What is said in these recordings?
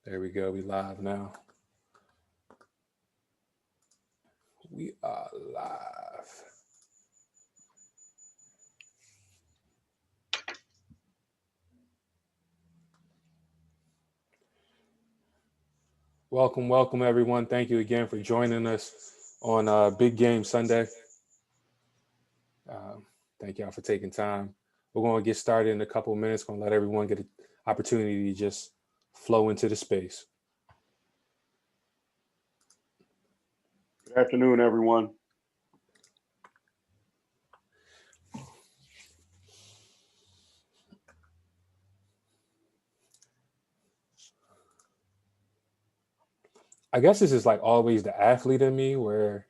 There we go. We live now. We are live. Welcome, everyone. Thank you again for joining us on Big Game Sunday. Thank y'all for taking time. We're going to get started in a couple of minutes. Going to let everyone get an opportunity to just flow into the space. Good afternoon, everyone. I guess this is like always the athlete in me where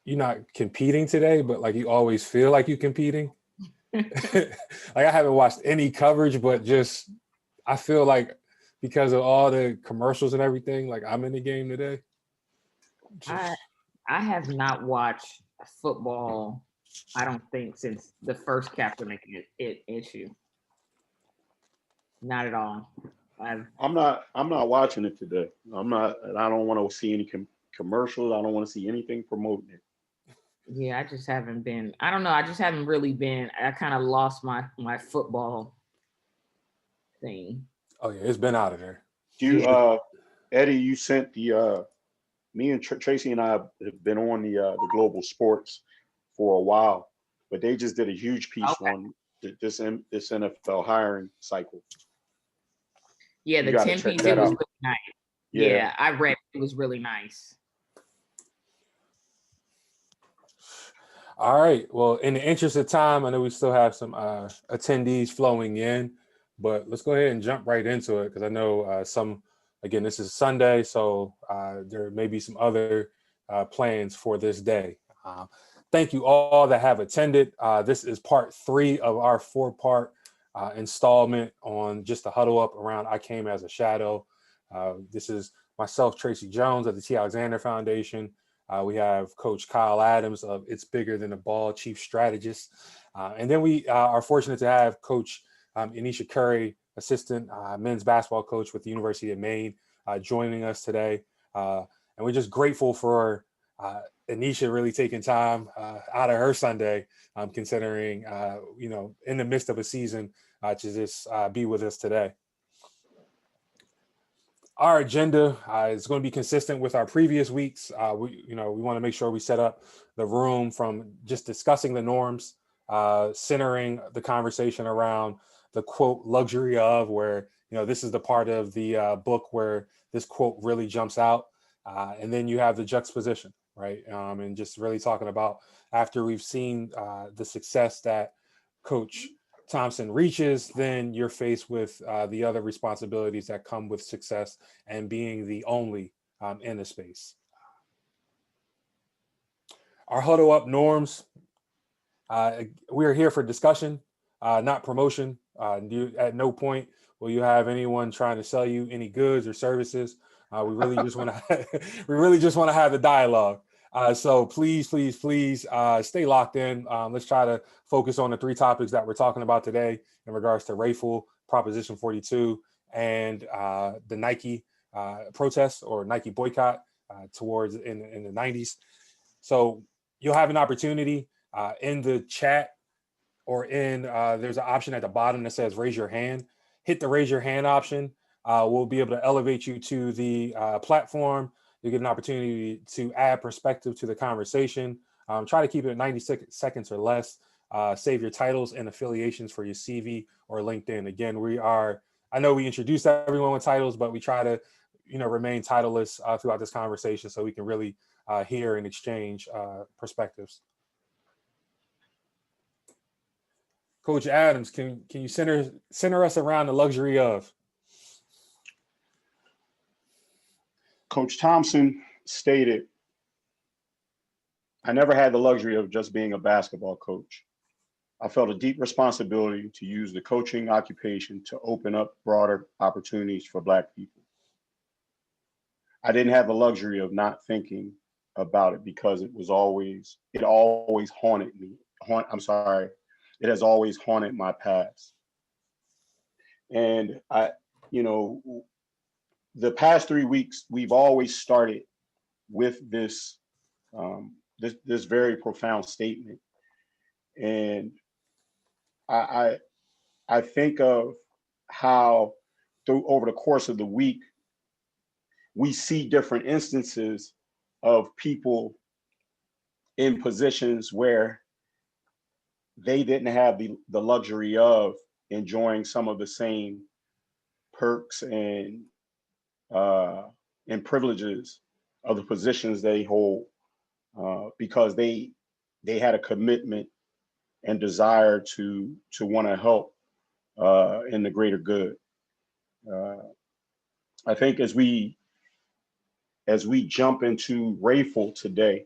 you're not competing today, but like you always feel like you're competing. Like I haven't watched any coverage, but just I feel like because of all the commercials and everything, like I'm in the game today. I have not watched football, I don't think, since the first Kaepernick issue. Not at all. I'm not watching it today. I don't want to see any commercials. I don't want to see anything promoting it. Yeah, I just haven't been. I don't know. I just haven't really been. I kind of lost my football thing. Oh yeah, it's been out of there. Eddie, you sent the me and Tracy and I have been on the global sports for a while, but they just did a huge piece on this NFL hiring cycle. Yeah, the 10 piece, it was really nice. Yeah, I read it was really nice. All right. Well, in the interest of time, I know we still have some attendees flowing in, but let's go ahead and jump right into it because I know again, this is Sunday, so there may be some other plans for this day. Thank you all that have attended. This is part 3 of our 4-part installment on just the huddle up around I Came as a Shadow. This is myself, Tracy Jones of the T. Alexander Foundation. We have Coach Kyle Adams of It's Bigger Than the Ball, Chief Strategist. And then we are fortunate to have Coach Anisha Curry, Assistant Men's Basketball Coach with the University of Maine, joining us today. And we're just grateful for Anisha really taking time out of her Sunday, considering, in the midst of a season to just be with us today. Our agenda is going to be consistent with our previous weeks. We want to make sure we set up the room from just discussing the norms, centering the conversation around the quote luxury of, where, this is the part of the book where this quote really jumps out. And then you have the juxtaposition, right? And just really talking about after we've seen the success that Coach Thompson reaches, then you're faced with the other responsibilities that come with success and being the only in the space. Our huddle up norms, we are here for discussion, not promotion. At no point will you have anyone trying to sell you any goods or services. We really just want to have the dialogue. So please stay locked in. Let's try to focus on the 3 topics that we're talking about today in regards to Rayful, Proposition 42, and the Nike protest or Nike boycott towards in the 90s. So you'll have an opportunity in the chat or there's an option at the bottom that says raise your hand. Hit the raise your hand option. We'll be able to elevate you to the platform. You get an opportunity to add perspective to the conversation. Try to keep it 90 seconds or less. Save your titles and affiliations for your CV or LinkedIn. Again, I know we introduced everyone with titles, but we try to, remain titleless throughout this conversation so we can really hear and exchange perspectives. Coach Adams, can you center us around the luxury of? Coach Thompson stated, "I never had the luxury of just being a basketball coach. I felt a deep responsibility to use the coaching occupation to open up broader opportunities for Black people. I didn't have the luxury of not thinking about it because it always haunted me. It has always haunted my past. And the past 3 weeks, we've always started with this, this very profound statement. And I think of how over the course of the week, we see different instances of people in positions where they didn't have the luxury of enjoying some of the same perks and privileges of the positions they hold, because they had a commitment and desire to want to help in the greater good. I think as we jump into Rayful today,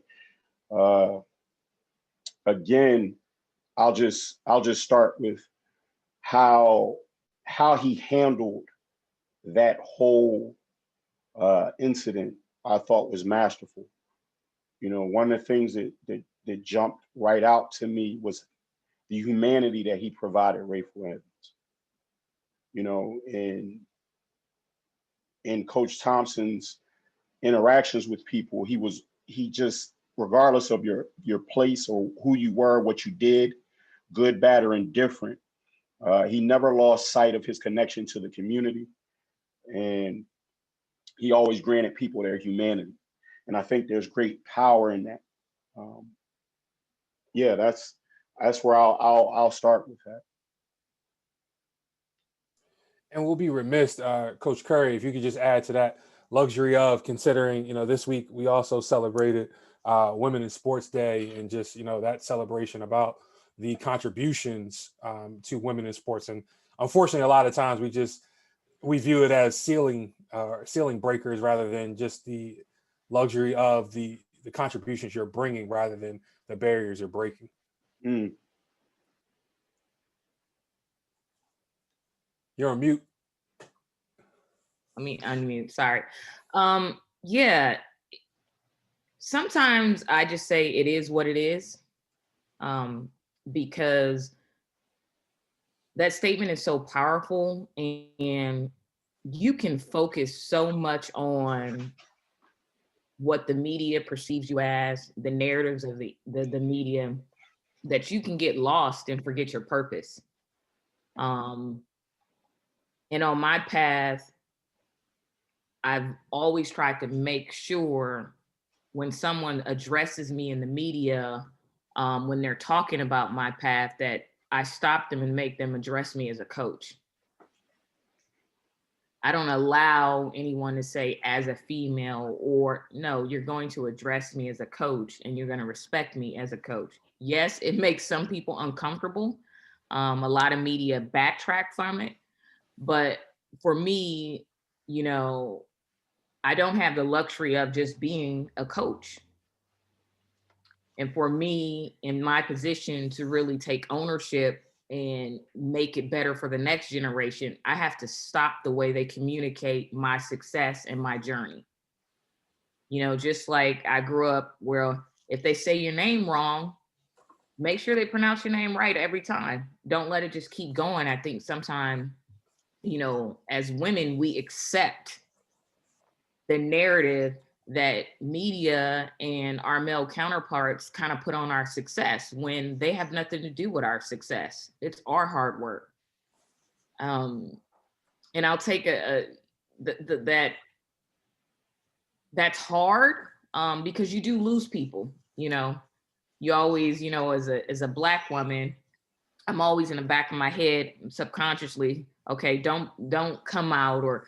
again, I'll just start with how he handled that whole incident. I thought was masterful. You know, one of the things that jumped right out to me was the humanity that he provided Rayful Evans. You know, in Coach Thompson's interactions with people, he just, regardless of your place or who you were, what you did, good, bad, or indifferent, he never lost sight of his connection to the community, and he always granted people their humanity. And I think there's great power in that. Yeah, that's where I'll start with that. And we'll be remiss, Coach Curry, if you could just add to that luxury of considering, you know, this week we also celebrated Women in Sports Day, and just, you know, that celebration about the contributions to women in sports. And unfortunately, a lot of times we view it as ceiling breakers rather than just the luxury of the contributions you're bringing rather than the barriers you're breaking. Mm. You're on mute. Let me unmute, sorry. Yeah, sometimes I just say it is what it is, because that statement is so powerful, and you can focus so much on what the media perceives you as, the narratives of the media, that you can get lost and forget your purpose. And on my path, I've always tried to make sure when someone addresses me in the media, when they're talking about my path, that I stop them and make them address me as a coach. I don't allow anyone to say as a female, or no, you're going to address me as a coach and you're going to respect me as a coach. Yes, it makes some people uncomfortable. A lot of media backtrack from it. But for me, you know, I don't have the luxury of just being a coach. And for me, in my position, to really take ownership and make it better for the next generation, I have to stop the way they communicate my success and my journey. You know, just like I grew up where if they say your name wrong, make sure they pronounce your name right every time. Don't let it just keep going. I think sometimes, you know, as women, we accept the narrative that media and our male counterparts kind of put on our success when they have nothing to do with our success. It's our hard work. And I'll take that's hard, because you do lose people. You know, you always, you know, as a Black woman, I'm always in the back of my head subconsciously, okay, don't come out, or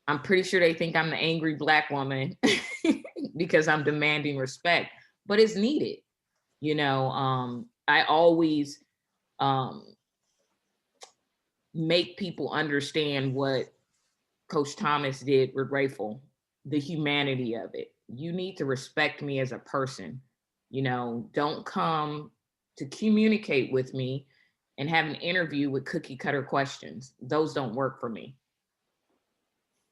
I'm pretty sure they think I'm the angry Black woman because I'm demanding respect, but it's needed. You know, I always make people understand what Coach Thomas did with Rayful, the humanity of it. You need to respect me as a person. You know, don't come to communicate with me and have an interview with cookie cutter questions. Those don't work for me.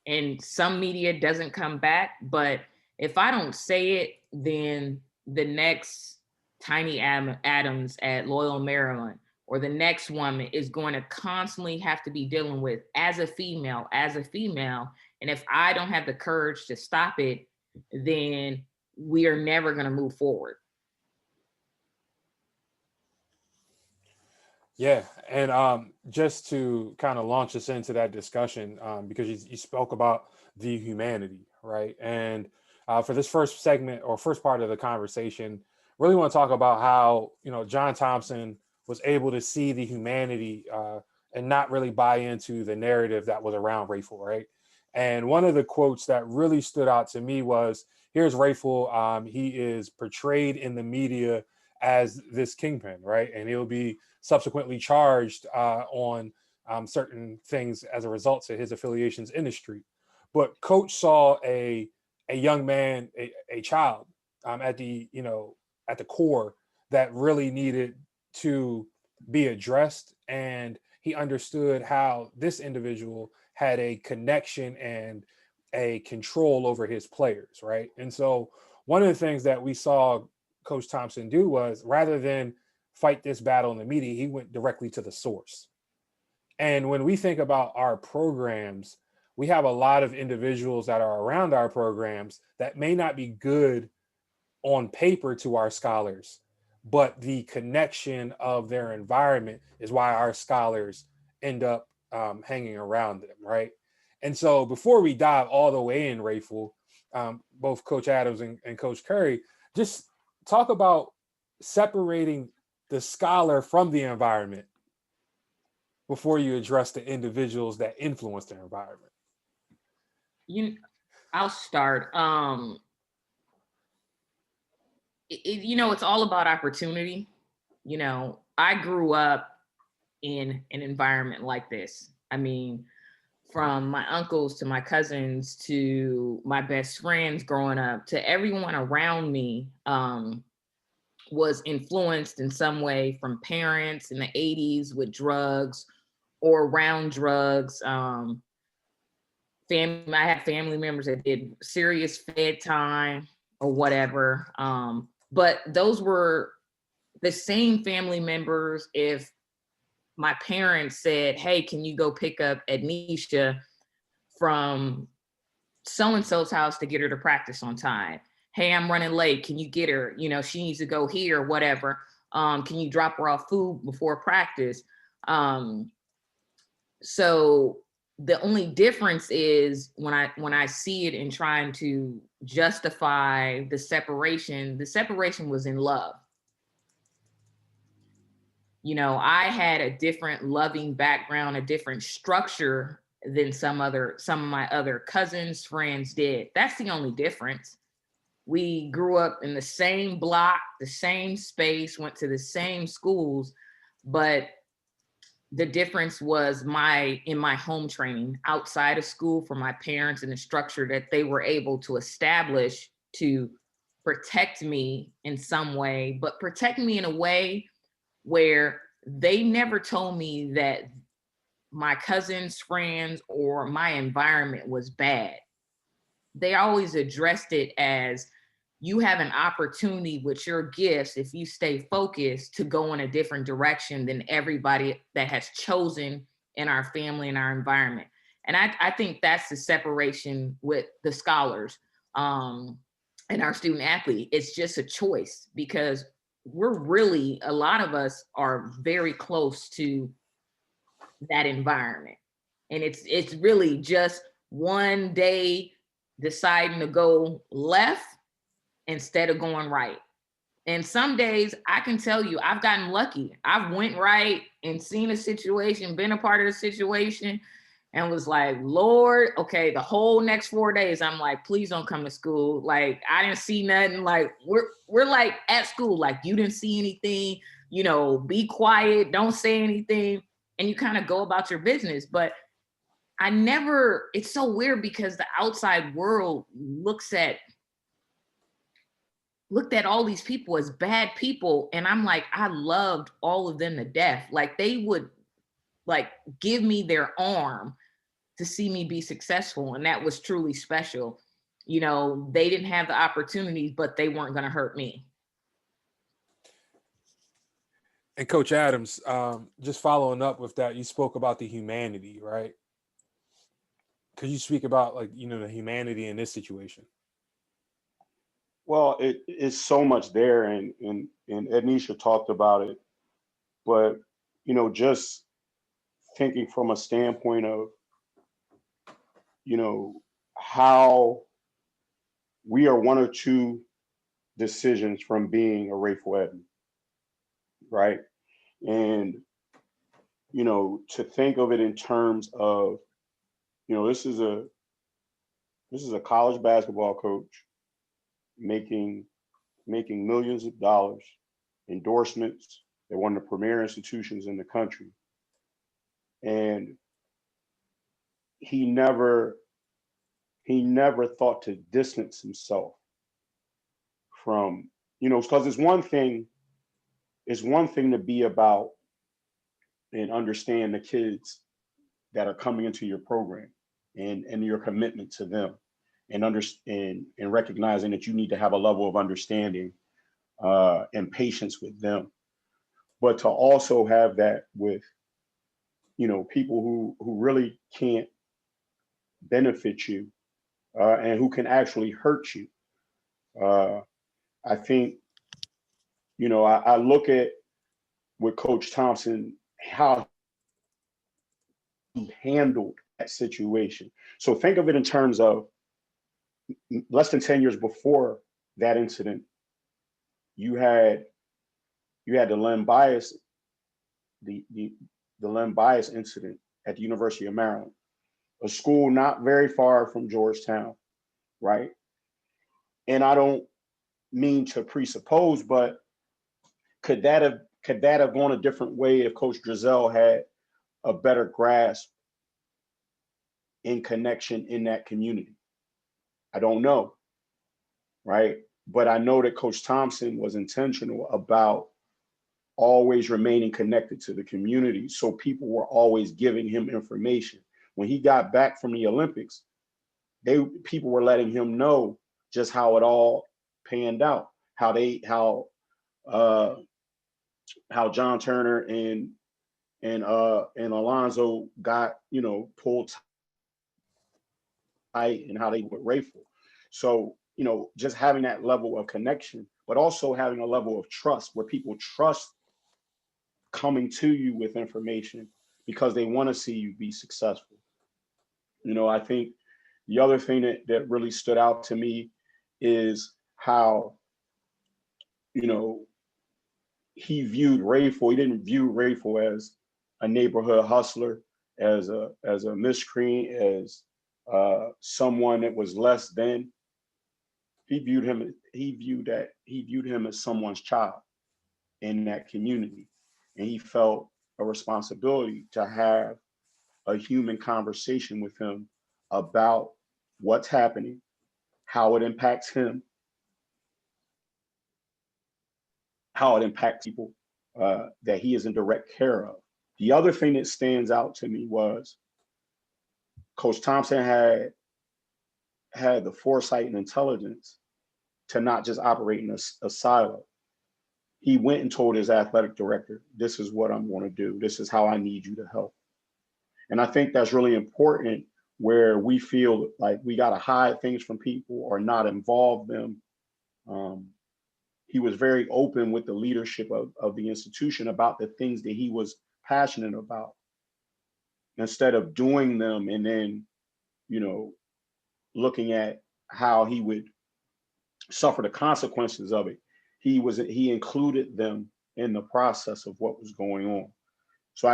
And some media doesn't come back, but if I don't say it, then the next Tiny Adams at Loyola, Maryland, or the next woman is going to constantly have to be dealing with, as a female, And if I don't have the courage to stop it, then we are never going to move forward. Yeah, and just to kind of launch us into that discussion, because you spoke about the humanity, right? And for this first segment or first part of the conversation, really want to talk about how, you know, John Thompson was able to see the humanity and not really buy into the narrative that was around Rayful, right? And one of the quotes that really stood out to me was, "Here's Rayful. He is portrayed in the media as this kingpin, right? And he'll be subsequently charged on certain things as a result to his affiliations in the street." But Coach saw a young man, a child at the, you know, at the core that really needed to be addressed, and he understood how this individual had a connection and a control over his players, right? And so one of the things that we saw Coach Thompson do was, rather than fight this battle in the media, he went directly to the source. And when we think about our programs, we have a lot of individuals that are around our programs that may not be good on paper to our scholars, but the connection of their environment is why our scholars end up hanging around them, right? And so before we dive all the way in, Rayful, both Coach Adams and Coach Curry, just talk about separating the scholar from the environment before you address the individuals that influence their environment. I'll start. You know, it's all about opportunity. You know, I grew up in an environment like this. I mean, from my uncles to my cousins to my best friends growing up to everyone around me was influenced in some way from parents in the 80s with drugs or around drugs. I had family members that did serious fed time or whatever. But those were the same family members. If my parents said, "Hey, can you go pick up Ednisha from so-and-so's house to get her to practice on time? Hey, I'm running late. Can you get her? You know, she needs to go here, whatever. Can you drop her off food before practice?" So the only difference is when I see it and trying to justify the separation was in love. You know, I had a different loving background, a different structure than some of my other cousins, friends did. That's the only difference. We grew up in the same block, the same space, went to the same schools, but the difference was in my home training outside of school for my parents and the structure that they were able to establish to protect me in some way, but protect me in a way where they never told me that my cousins, friends, or my environment was bad. They always addressed it as, you have an opportunity with your gifts, if you stay focused, to go in a different direction than everybody that has chosen in our family and our environment. And I think that's the separation with the scholars and our student athlete. It's just a choice, because a lot of us are very close to that environment. And it's really just one day deciding to go left instead of going right. And some days I can tell you I've gotten lucky. I've went right and seen a situation, been a part of the situation, and was like, Lord, okay, the whole next 4 days, I'm like, please don't come to school. Like, I didn't see nothing. Like, we're like at school, like, you didn't see anything, you know, be quiet, don't say anything. And you kind of go about your business. But it's so weird, because the outside world looked at all these people as bad people. And I'm like, I loved all of them to death. Like, they would like give me their arm to see me be successful. And that was truly special. You know, they didn't have the opportunities, but they weren't going to hurt me. And Coach Adams, just following up with that, you spoke about the humanity, right? Could you speak about, like, you know, the humanity in this situation? Well, it is so much there, and Ednisha talked about it, but you know, just thinking from a standpoint of, you know, how we are one or two decisions from being a Rayful Edmond, right? And you know, to think of it in terms of, you know, this is a college basketball coach making millions of dollars, endorsements at one of the premier institutions in the country. And he never thought to distance himself from, you know, because it's one thing to be about and understand the kids that are coming into your program and your commitment to them, and understand and recognizing that you need to have a level of understanding and patience with them, but to also have that with, you know, people who really can't benefit you and who can actually hurt you. I think, you know, I look at with Coach Thompson how he handled that situation. So think of it in terms of less than 10 years before that incident, you had the Len Bias, the Len Bias incident at the University of Maryland, a school not very far from Georgetown, right? And I don't mean to presuppose, but could that have gone a different way if Coach Drizel had a better grasp in connection in that community? I don't know, right? But I know that Coach Thompson was intentional about always remaining connected to the community. So people were always giving him information. When he got back from the Olympics, people were letting him know just how it all panned out, how John Turner and Alonzo got, you know, pulled tight, and how they were grateful. So, you know, just having that level of connection, but also having a level of trust where people trust coming to you with information because they want to see you be successful. You know, I think the other thing that really stood out to me is how, you know, he viewed Rayful. He didn't view Rayful as a neighborhood hustler, as a miscreant, as someone that was less than. He viewed him as someone's child in that community, and he felt a responsibility to have a human conversation with him about what's happening, how it impacts him, how it impacts people that he is in direct care of. The other thing that stands out to me was Coach Thompson had the foresight and intelligence to not just operate in a silo. He went and told his athletic director, this is what I'm going to do. This is how I need you to help. And I think that's really important, where we feel like we got to hide things from people or not involve them. He was very open with the leadership of the institution about the things that he was passionate about, instead of doing them and then, you know, looking at how he would suffer the consequences of it. He included them in the process of what was going on. So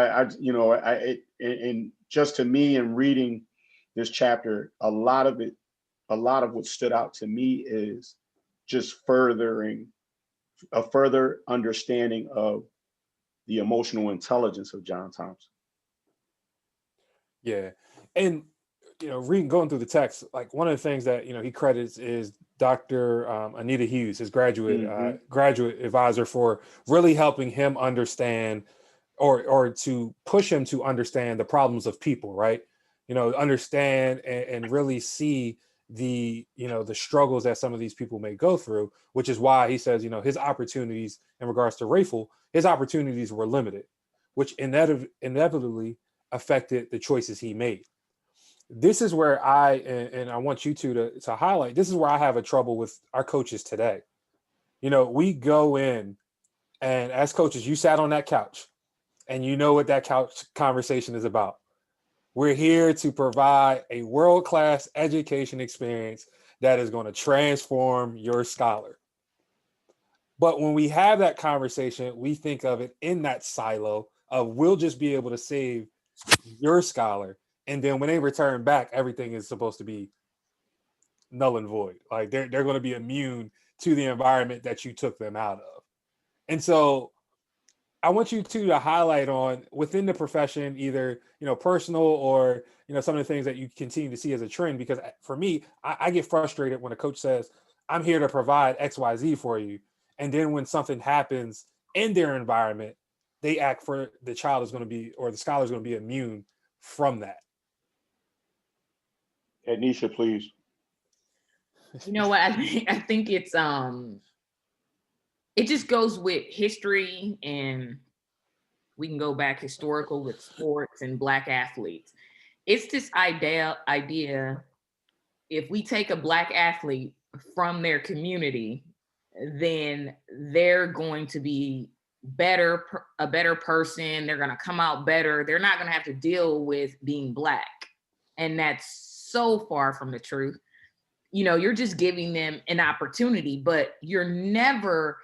and just to me, in reading this chapter, a lot of what stood out to me is just furthering a further understanding of the emotional intelligence of John Thompson. Yeah. And, you know, going through the text, like, one of the things that, you know, he credits is Dr. Anita Hughes, his graduate advisor, for really helping him understand, or to push him to understand the problems of people, right? You know, understand and really see the, you know, the struggles that some of these people may go through, which is why he says, you know, his opportunities in regards to Rayful, his opportunities were limited, which inevitably affected the choices he made. this is where and I want you to highlight, this is where I have a trouble with our coaches today. We go in, and as coaches, you sat on that couch and you know what that couch conversation is about. We're here to provide a world-class education experience that is going to transform your scholar. But when we have that conversation, we think of it in that silo of we'll just be able to save your scholar. And then when they return back, everything is supposed to be null and void. Like they're going to be immune to the environment that you took them out of. And so I want you to highlight on within the profession, either, personal or, some of the things that you continue to see as a trend, because for me, I get frustrated when a coach says, I'm here to provide XYZ for you. And then when something happens in their environment, they act for the child is going to be, or the scholar is going to be immune from that. Ednisha, please. You know what? I think it's it just goes with history, and we can go back historical with sports and Black athletes. It's this idea if we take a Black athlete from their community, then they're going to be a better person. They're going to come out better. They're not going to have to deal with being Black. And that's so far from the truth. You're just giving them an opportunity, but you're never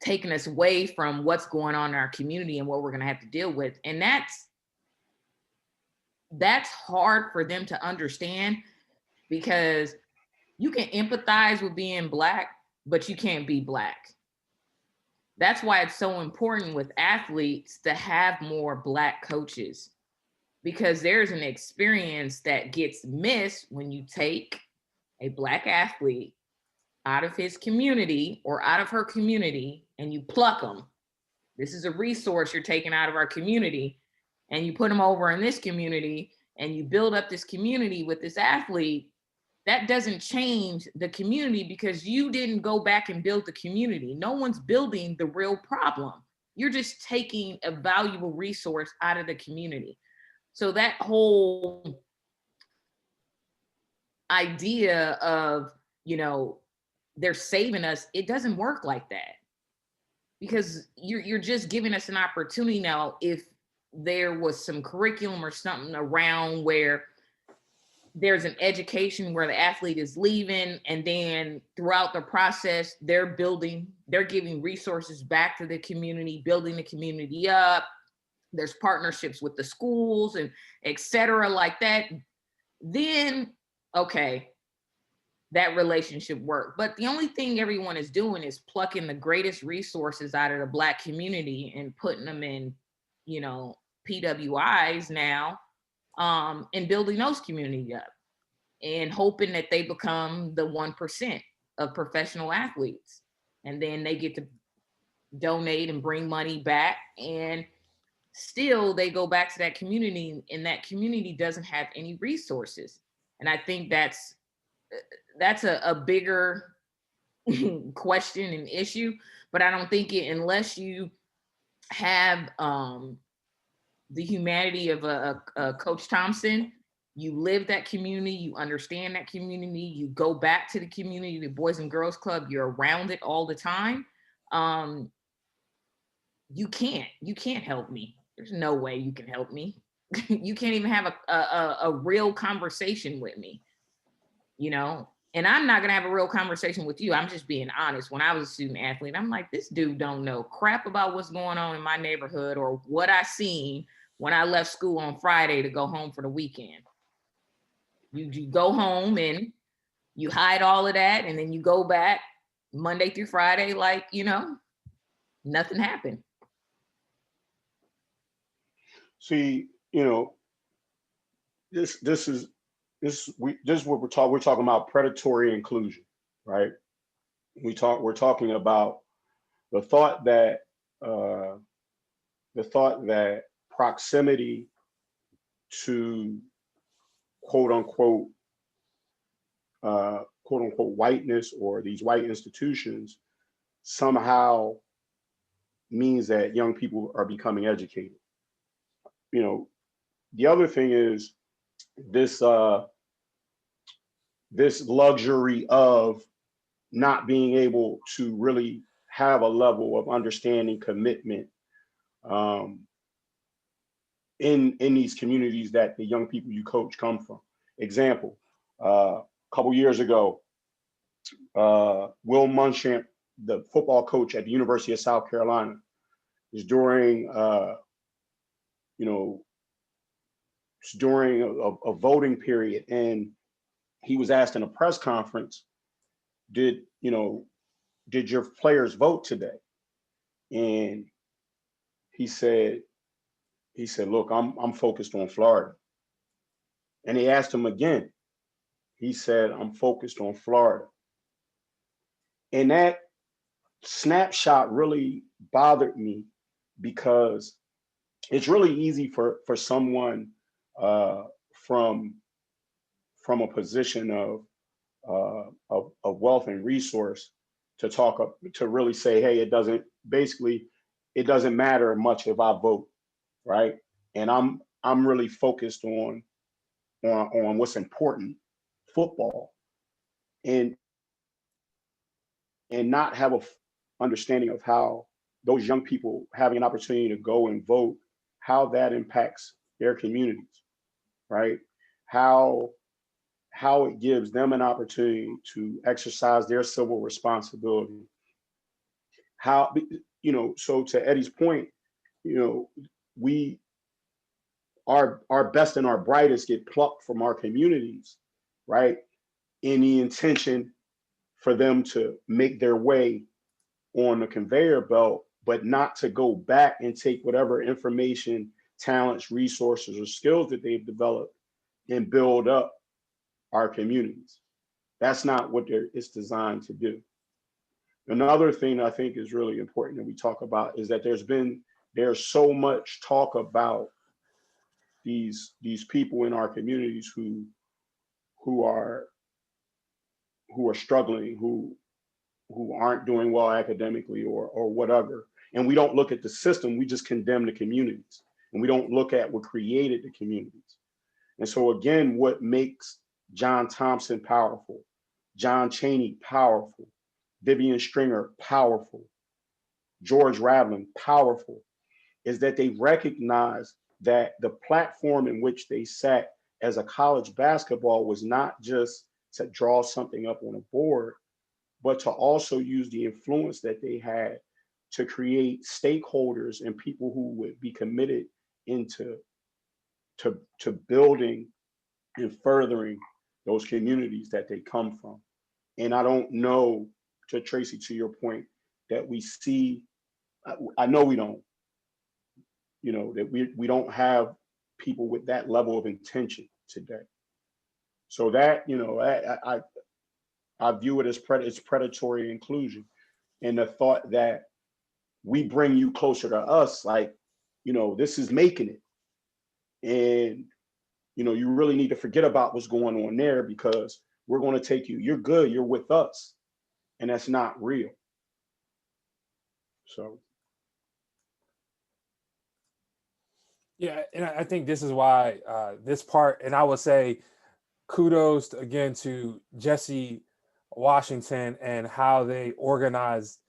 taking us away from what's going on in our community and what we're going to have to deal with. And that's hard for them to understand, because you can empathize with being Black, but you can't be Black. That's why it's so important with athletes to have more Black coaches, because there's an experience that gets missed when you take a Black athlete out of his community or out of her community and you pluck them. This is a resource you're taking out of our community, and you put them over in this community and you build up this community with this athlete. That doesn't change the community, because you didn't go back and build the community. No one's building the real problem. You're just taking a valuable resource out of the community. So that whole idea of, they're saving us, it doesn't work like that, because you're just giving us an opportunity. Now, if there was some curriculum or something around where there's an education where the athlete is leaving, and then throughout the process, they're giving resources back to the community, building the community up. There's partnerships with the schools and et cetera, like that, then okay, that relationship worked. But the only thing everyone is doing is plucking the greatest resources out of the Black community and putting them in, PWIs now, and building those communities up and hoping that they become the 1% of professional athletes. And then they get to donate and bring money back, and still they go back to that community, and that community doesn't have any resources. And I think that's a bigger question and issue, but I don't think unless you have the humanity of a Coach Thompson, you live that community, you understand that community, you go back to the community, the Boys and Girls Club, you're around it all the time. You can't help me. There's no way you can help me. You can't even have a real conversation with me, and I'm not going to have a real conversation with you. I'm just being honest. When I was a student athlete, I'm like, this dude don't know crap about what's going on in my neighborhood or what I seen when I left school on Friday to go home for the weekend. You go home and you hide all of that, and then you go back Monday through Friday like, nothing happened. See, this is what we're talking. We're talking about predatory inclusion, right? We're talking about the thought that proximity to quote unquote whiteness or these white institutions somehow means that young people are becoming educated. the other thing is this this luxury of not being able to really have a level of understanding, commitment in these communities that the young people you coach come from. Example, a couple years ago, Will Munchamp, the football coach at the University of South Carolina, is during a voting period, and he was asked in a press conference, did your players vote today? And he said, look, I'm focused on Florida. And they asked him again. He said, I'm focused on Florida. And that snapshot really bothered me, because it's really easy for someone from a position of wealth and resource to really say, hey, it doesn't matter much if I vote, right? And I'm really focused on what's important, football, and not have a understanding of how those young people having an opportunity to go and vote, how that impacts their communities, right? How it gives them an opportunity to exercise their civil responsibility. How, so to Eddie's point, our best and our brightest get plucked from our communities, right? In the intention for them to make their way on the conveyor belt, but not to go back and take whatever information, talents, resources, or skills that they've developed and build up our communities. That's not what it's designed to do. Another thing I think is really important that we talk about is that there's so much talk about these people in our communities who are struggling, who aren't doing well academically or whatever. And we don't look at the system, we just condemn the communities. And we don't look at what created the communities. And so again, what makes John Thompson powerful, John Chaney powerful, Vivian Stringer powerful, George Raveling powerful, is that they recognize that the platform in which they sat as a college basketball was not just to draw something up on a board, but to also use the influence that they had to create stakeholders and people who would be committed into building and furthering those communities that they come from. And I don't know, to Tracy, to your point, that we see, I know we don't, that we don't have people with that level of intention today. So that, I view it as it's predatory inclusion, and the thought that we bring you closer to us, like, this is making it. And, you really need to forget about what's going on there, because we're going to take you, you're good, you're with us. And that's not real. So. Yeah, and I think this is why this part, and I would say kudos again to Jesse Washington and how they organized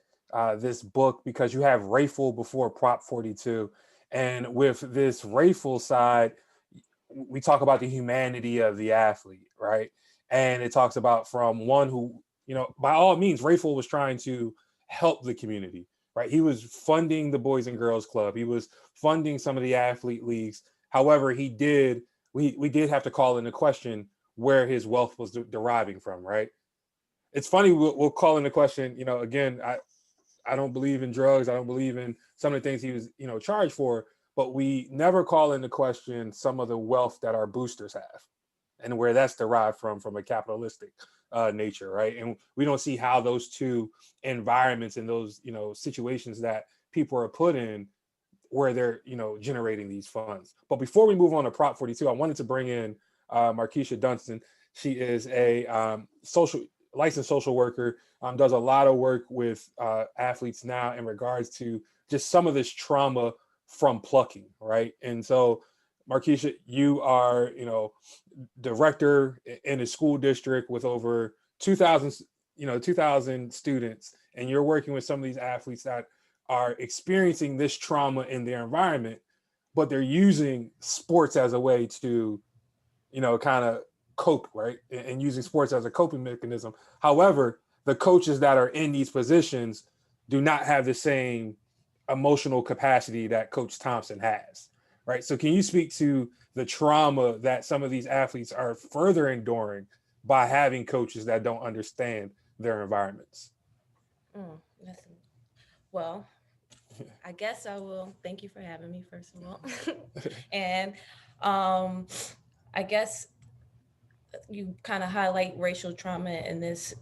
this book, because you have Rayful before Prop 42. And with this Rayful side, we talk about the humanity of the athlete, right? And it talks about from one who, by all means, Rayful was trying to help the community, right? He was funding the Boys and Girls Club. He was funding some of the athlete leagues. However, we did have to call into question where his wealth was deriving from, right? It's funny, we'll call into question, again, I don't believe in drugs. I don't believe in some of the things he was, charged for, but we never call into question some of the wealth that our boosters have and where that's derived from a capitalistic nature, right? And we don't see how those two environments and those, situations that people are put in, where they're, generating these funds. But before we move on to Prop 42, I wanted to bring in Markeisha Dunston. She is a licensed social worker, does a lot of work with athletes now in regards to just some of this trauma from plucking, right? And so Markeisha, you are, director in a school district with over 2,000, 2,000 students, and you're working with some of these athletes that are experiencing this trauma in their environment, but they're using sports as a way to, kind of cope, right? And using sports as a coping mechanism. However, the coaches that are in these positions do not have the same emotional capacity that Coach Thompson has, right? So can you speak to the trauma that some of these athletes are further enduring by having coaches that don't understand their environments? Listen, well, I guess I will. Thank you for having me, first of all. And I guess you kind of highlight racial trauma in this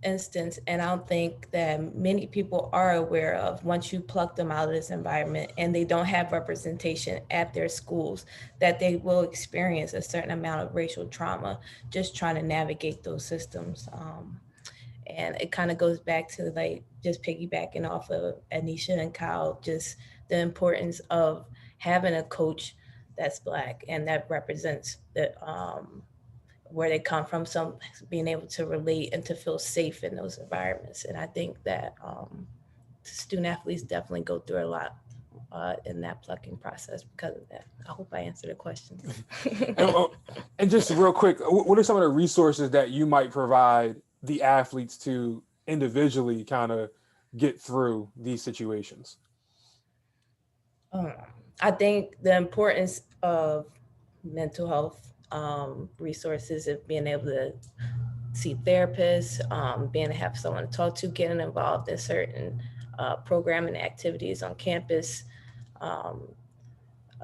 instance, and I don't think that many people are aware of, once you pluck them out of this environment and they don't have representation at their schools, that they will experience a certain amount of racial trauma just trying to navigate those systems. And it kind of goes back to, like, just piggybacking off of Anisha and Kyle, just the importance of having a coach that's Black and that represents the where they come from, some being able to relate and to feel safe in those environments. And I think that student athletes definitely go through a lot in that plucking process because of that. I hope I answered the question. And just real quick, what are some of the resources that you might provide the athletes to individually kind of get through these situations? I think the importance of mental health resources, of being able to see therapists, being able to have someone to talk to, getting involved in certain programming activities on campus,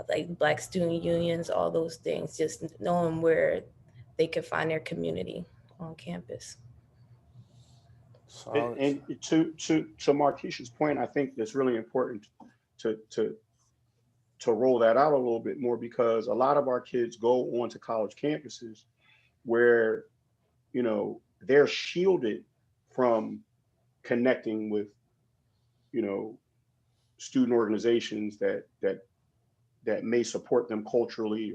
like Black student unions, all those things, just knowing where they can find their community on campus. And to Markeisha's point, I think it's really important to roll that out a little bit more, because a lot of our kids go onto college campuses where, they're shielded from connecting with, student organizations that may support them culturally,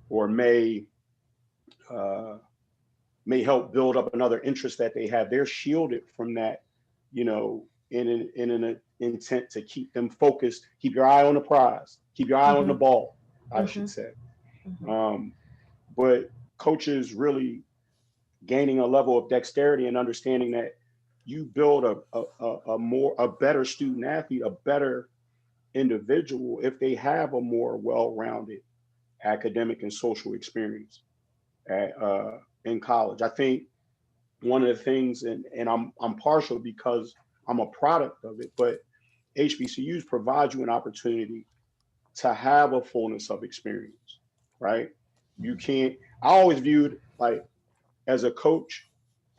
or may help build up another interest that they have. They're shielded from that, in an intent to keep them focused, keep your eye on the prize, keep your eye on the ball, I should say. But coaches really gaining a level of dexterity and understanding that you build a better student athlete, a better individual, if they have a more well-rounded academic and social experience in college. I think one of the things, and I'm partial because I'm a product of it, but HBCUs provide you an opportunity to have a fullness of experience, right? You can't, I always viewed, like, as a coach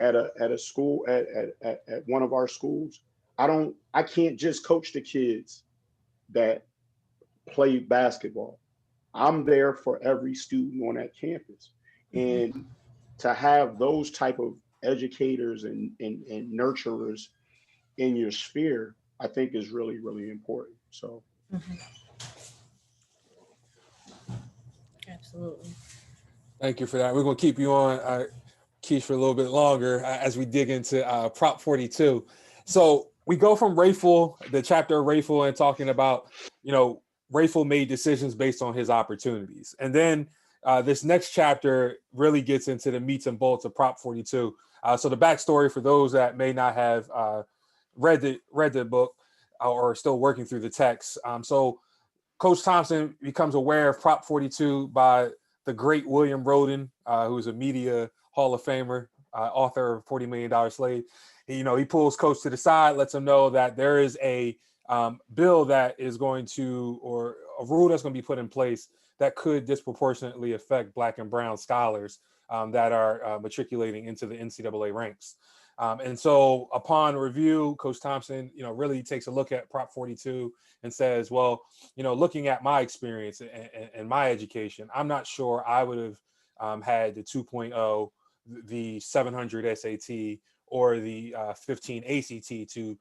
at a school, at one of our schools, I can't just coach the kids that play basketball. I'm there for every student on that campus. And to have those type of educators and nurturers in your sphere, I think is really, really important. So. Absolutely. Thank you for that. We're going to keep you on, Keish, for a little bit longer as we dig into Prop 42. So we go from Rayful, the chapter of Rayful, and talking about, Rayful made decisions based on his opportunities. And then this next chapter really gets into the meats and bolts of Prop 42. So the backstory for those that may not have read the book or are still working through the text. So Coach Thompson becomes aware of Prop 42 by the great William Roden, who's a media Hall of Famer, author of $40 Million Slave. He pulls Coach to the side, lets him know that there is a bill that is going to, or a rule that's going to be put in place that could disproportionately affect Black and brown scholars that are matriculating into the NCAA ranks. And so upon review, Coach Thompson, really takes a look at Prop 42 and says, well, looking at my experience and my education, I'm not sure I would have had the 2.0, the 700 SAT, or the 15 ACT to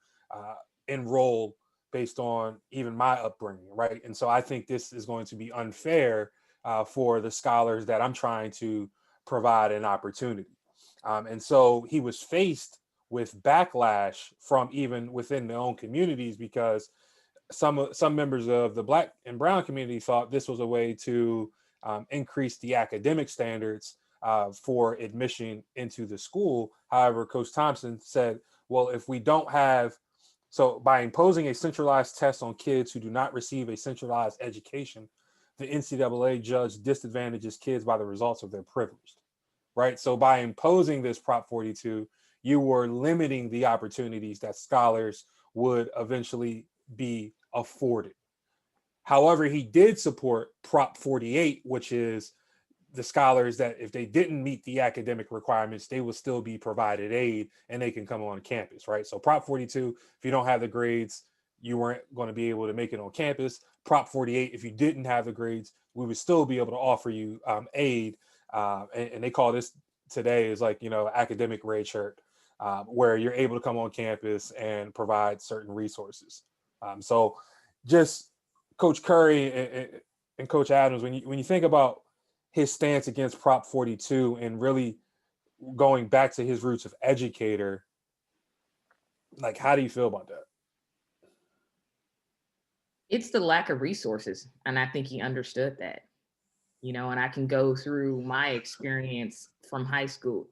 enroll based on even my upbringing, right? And so I think this is going to be unfair for the scholars that I'm trying to provide an opportunity. And so he was faced with backlash from even within their own communities, because some members of the Black and brown community thought this was a way to increase the academic standards for admission into the school. However, Coach Thompson said, well, if we don't have, so by imposing a centralized test on kids who do not receive a centralized education, the NCAA judge disadvantages kids by the results of their privilege, right? So by imposing this Prop 42, you were limiting the opportunities that scholars would eventually be afforded. However, he did support Prop 48, which is the scholars that if they didn't meet the academic requirements, they will still be provided aid and they can come on campus, right? So Prop 42, if you don't have the grades, you weren't going to be able to make it on campus. Prop 48, if you didn't have the grades, we would still be able to offer you aid. And they call this today is like, academic red shirt, where you're able to come on campus and provide certain resources. So just Coach Curry and Coach Adams, when you think about his stance against Prop 42 and really going back to his roots of educator, like, how do you feel about that? It's the lack of resources. And I think he understood that, and I can go through my experience from high school.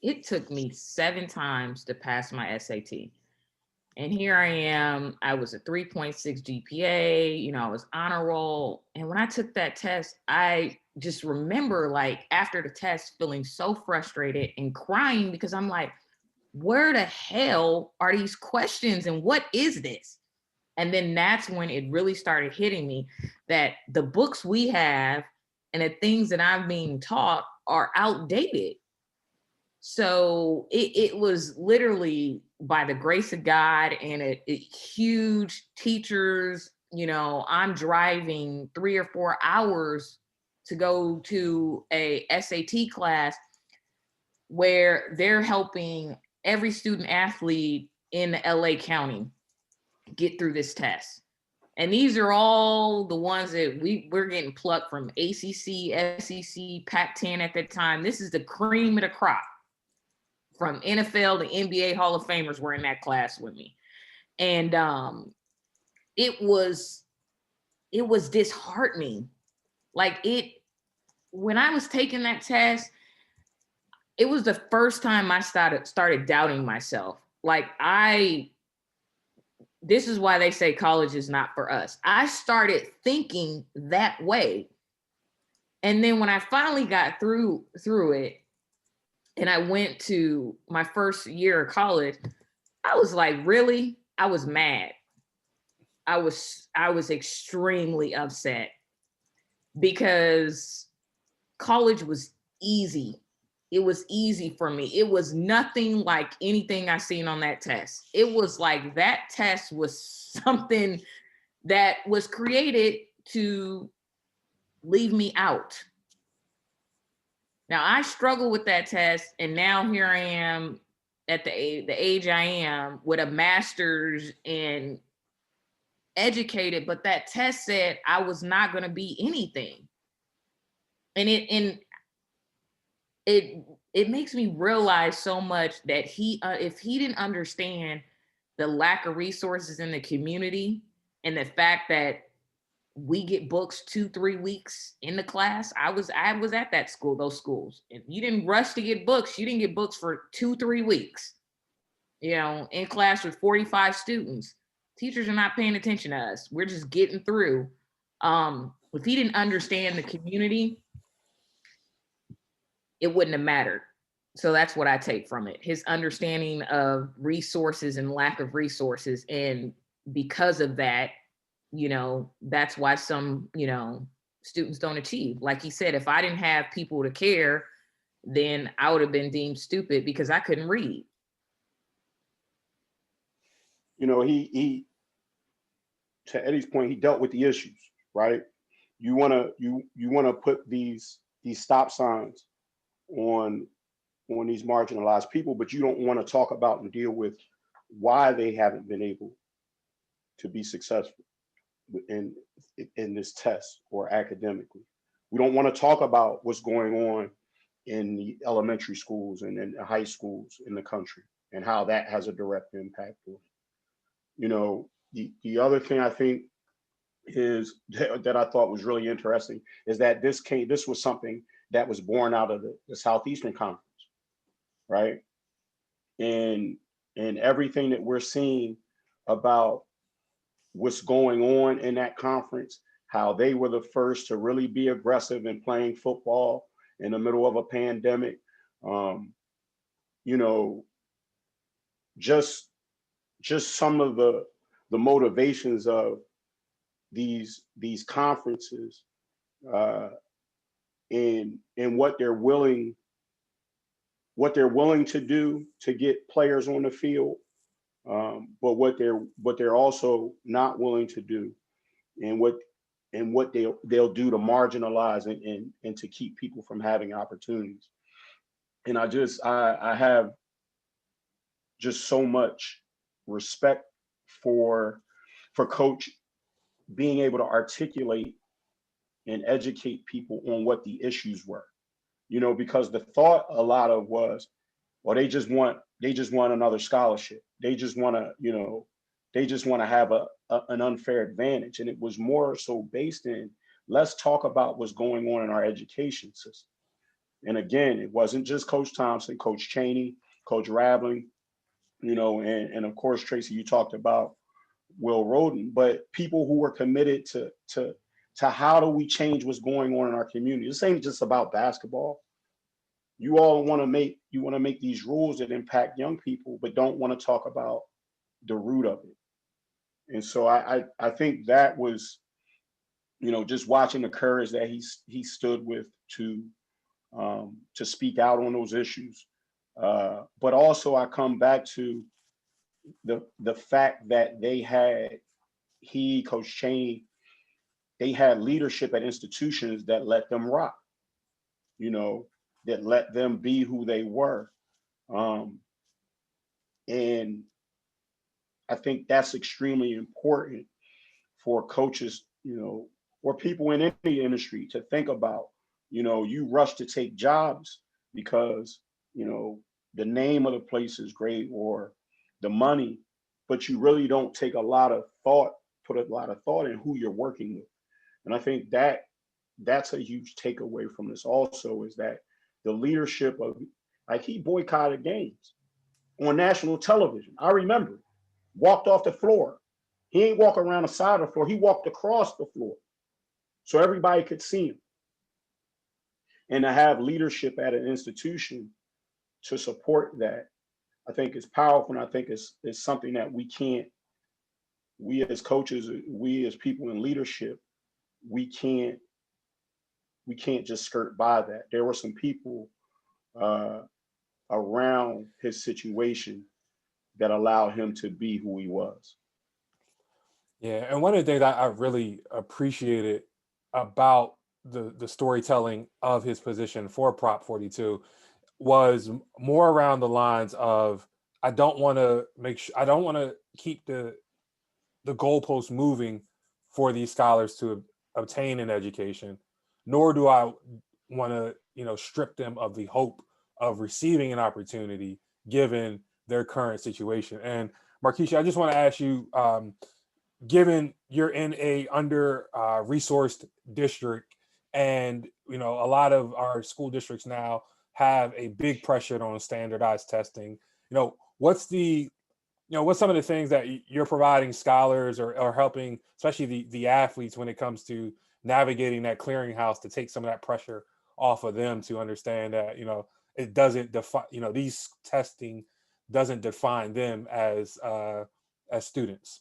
It took me 7 times to pass my SAT. And here I am, I was a 3.6 GPA, I was honor roll. And when I took that test, I just remember like after the test feeling so frustrated and crying because I'm like, where the hell are these questions and what is this? And then that's when it really started hitting me that the books we have and the things that I'm being taught are outdated. So it was literally by the grace of God and a huge teachers, I'm driving 3 or 4 hours to go to a SAT class where they're helping every student athlete in LA County get through this test. And these are all the ones that we're getting plucked from ACC, SEC, Pac-10 at that time. This is the cream of the crop. From NFL to NBA Hall of Famers were in that class with me. And it was disheartening. Like when I was taking that test, it was the first time I started doubting myself. Like this is why they say college is not for us. I started thinking that way. And then when I finally got through it, and I went to my first year of college, I was like, really? I was mad. I was extremely upset because college was easy. It was easy for me. It was nothing like anything I seen on that test. It was like that test was something that was created to leave me out. Now I struggle with that test, and now here I am at the age I am with a master's and educated, but that test said I was not going to be anything. And it makes me realize so much that if he didn't understand the lack of resources in the community and the fact that we get books 2-3 weeks in the class. I was at that school, those schools. If you didn't rush to get books, you didn't get books for 2-3 weeks. In class with 45 students. Teachers are not paying attention to us. We're just getting through. If he didn't understand the community, it wouldn't have mattered. So that's what I take from it. His understanding of resources and lack of resources. And because of that, that's why some, students don't achieve. Like he said, if I didn't have people to care, then I would have been deemed stupid because I couldn't read. He to Eddie's point, he dealt with the issues, right? You want to put these stop signs on these marginalized people, but you don't want to talk about and deal with why they haven't been able to be successful in this test or academically. We don't want to talk about what's going on in the elementary schools and in the high schools in the country and how that has a direct impact on it. You know, the other thing I think is that I thought was really interesting is that this was something that was born out of the Southeastern Conference, right? And everything that we're seeing about what's going on in that conference, how they were the first to really be aggressive in playing football in the middle of a pandemic. You know, just some of the motivations of these conferences and what they're willing to do to get players on the field, but what they're also not willing to do, and what they'll do to marginalize and to keep people from having opportunities. And I have just so much respect for Coach being able to articulate and educate people on what the issues were, you know, because the thought a lot of was, well, they just want another scholarship. They just want to, you know, have an unfair advantage. And it was more so based in, let's talk about what's going on in our education system. And again, it wasn't just Coach Thompson, Coach Chaney, Coach Raveling, you know, and of course, Tracy, you talked about Will Roden, but people who were committed to how do we change what's going on in our community. This ain't just about basketball. You all want to make these rules that impact young people, but don't want to talk about the root of it. And so I think that was, you know, just watching the courage that he stood with to speak out on those issues. But also I come back to the fact that Coach Chaney, they had leadership at institutions that let them rock, you know, that let them be who they were. And I think that's extremely important for coaches, you know, or people in any industry to think about. You know, you rush to take jobs because, you know, the name of the place is great or the money, but you really don't put a lot of thought in who you're working with. And I think that's a huge takeaway from this also, is that the leadership of, like, he boycotted games on national television. I remember, walked off the floor. He ain't walk around the side of the floor. He walked across the floor so everybody could see him. And to have leadership at an institution to support that, I think is powerful. And I think it's something that we as coaches, we as people in leadership, we can't just skirt by that. There were some people around his situation that allowed him to be who he was. Yeah, and one of the things I really appreciated about the storytelling of his position for Prop 42 was more around the lines of, I don't want to keep the goalposts moving for these scholars to obtain an education, nor do I want to, you know, strip them of the hope of receiving an opportunity given their current situation. And Markeisha, I just want to ask you, given you're in a under resourced district, and, you know, a lot of our school districts now have a big pressure on standardized testing, you know, what's some of the things that you're providing scholars or helping, especially the athletes, when it comes to navigating that clearinghouse, to take some of that pressure off of them, to understand that, you know, it doesn't define, you know, these testing doesn't define them as students?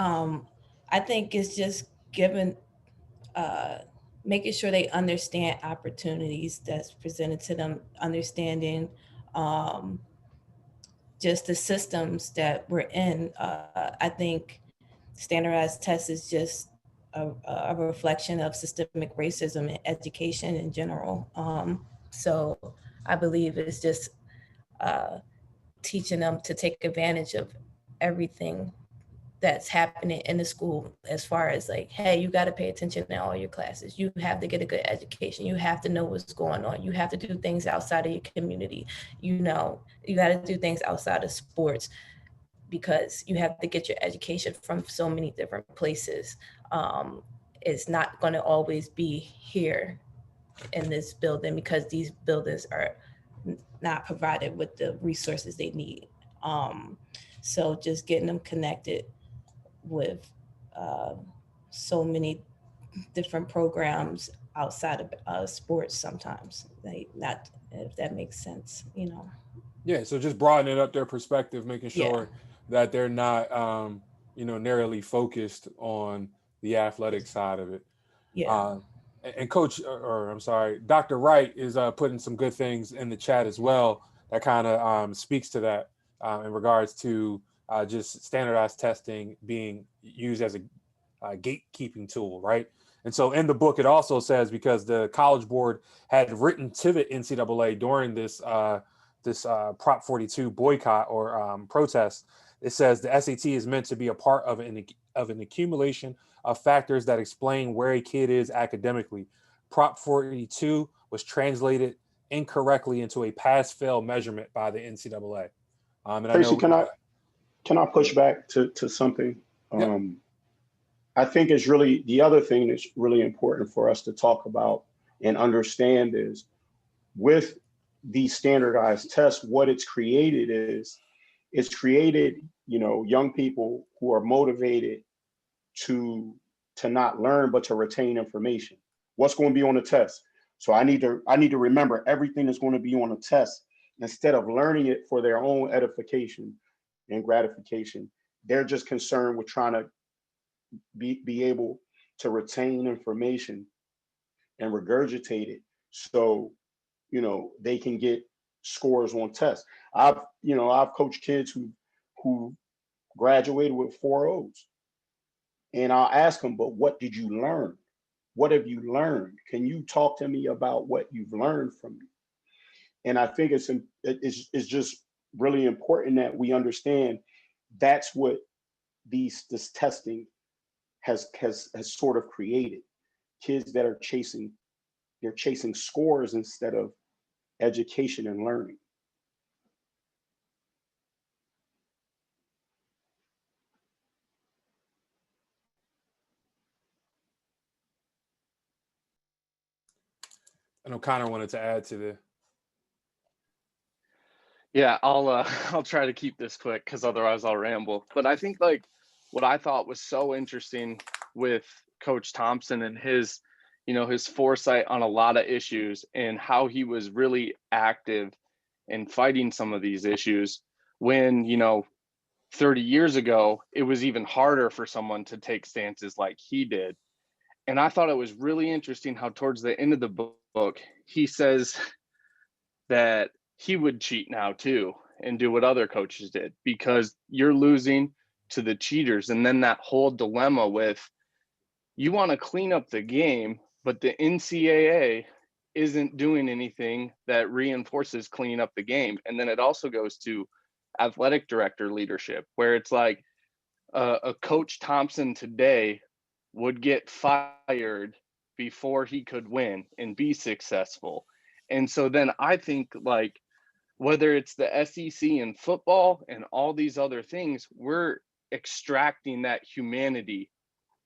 I think it's just making sure they understand opportunities that's presented to them, understanding just the systems that we're in. I think standardized tests is just a reflection of systemic racism in education in general. So I believe it's just teaching them to take advantage of everything that's happening in the school, as far as like, hey, you got to pay attention in all your classes. You have to get a good education. You have to know what's going on. You have to do things outside of your community. You know, you got to do things outside of sports, because you have to get your education from so many different places. It's not going to always be here in this building, because these buildings are not provided with the resources they need. So just getting them connected with so many different programs outside of sports sometimes, like, not, if that makes sense, you know. Yeah, so just broadening up their perspective, making Yeah. sure that they're not, narrowly focused on the athletic side of it. Yeah. And Coach, or I'm sorry, Dr. Wright is putting some good things in the chat as well that kind of speaks to that in regards to just standardized testing being used as a gatekeeping tool, right? And so in the book, it also says, because the College Board had written to the NCAA during this Prop 42 boycott or protest, it says the SAT is meant to be a part of an accumulation of factors that explain where a kid is academically. Prop 42 was translated incorrectly into a pass-fail measurement by the NCAA. And Tracy, I know, can I push back to something? Yep. I think it's really, the other thing that's really important for us to talk about and understand is, with these standardized tests, what it's created is, it's created, young people who are motivated to not learn, but to retain information. What's going to be on the test? So I need to remember everything that's going to be on the test, instead of learning it for their own edification and gratification. They're just concerned with trying to be able to retain information and regurgitate it, so they can get scores on tests. I've coached kids who graduated with 4 O's, and I'll ask them, but what did you learn? What have you learned? Can you talk to me about what you've learned from me? And I think it's just really important that we understand that's what this testing has sort of created. Kids that are chasing scores instead of education and learning. I know Connor wanted to add to the. Yeah, I'll try to keep this quick, because otherwise I'll ramble. But I think, like, what I thought was so interesting with Coach Thompson and his foresight on a lot of issues, and how he was really active in fighting some of these issues when, 30 years ago, it was even harder for someone to take stances like he did. And I thought it was really interesting how towards the end of the book, he says that he would cheat now too and do what other coaches did, because you're losing to the cheaters. And then that whole dilemma with, you want to clean up the game, but the NCAA isn't doing anything that reinforces cleaning up the game. And then it also goes to athletic director leadership, where it's like a Coach Thompson today would get fired before he could win and be successful. And so then I think, like, whether it's the SEC in football and all these other things, we're extracting that humanity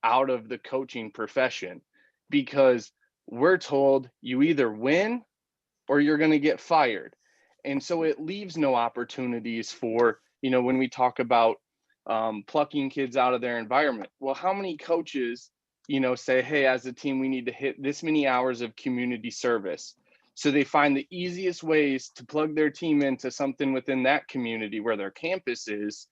out of the coaching profession, because we're told you either win or you're going to get fired. And so it leaves no opportunities for, when we talk about plucking kids out of their environment. Well, how many coaches, say, hey, as a team, we need to hit this many hours of community service. So they find the easiest ways to plug their team into something within that community where their campus is,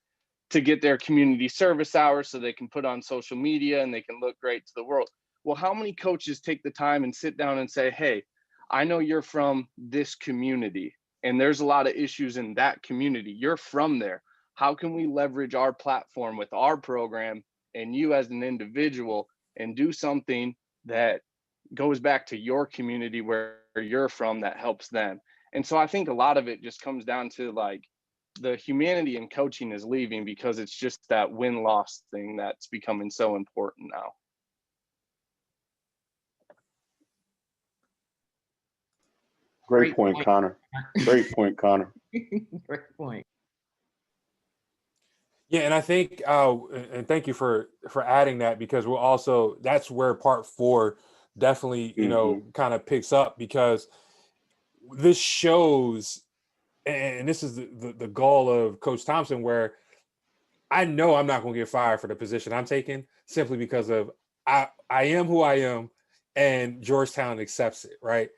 to get their community service hours so they can put on social media and they can look great to the world. Well, how many coaches take the time and sit down and say, hey, I know you're from this community and there's a lot of issues in that community. You're from there. How can we leverage our platform with our program and you as an individual and do something that goes back to your community where you're from that helps them? And so I think a lot of it just comes down to, like, the humanity in coaching is leaving because it's just that win-loss thing that's becoming so important now. Great point, Connor. Great point, Connor. Great point. Yeah, and I think, and thank you for adding that, because we're also, that's where part 4 definitely, you know, kind of picks up, because this shows, and this is the goal of Coach Thompson, where I know I'm not going to get fired for the position I'm taking, simply because of I am who I am, and Georgetown accepts it, right?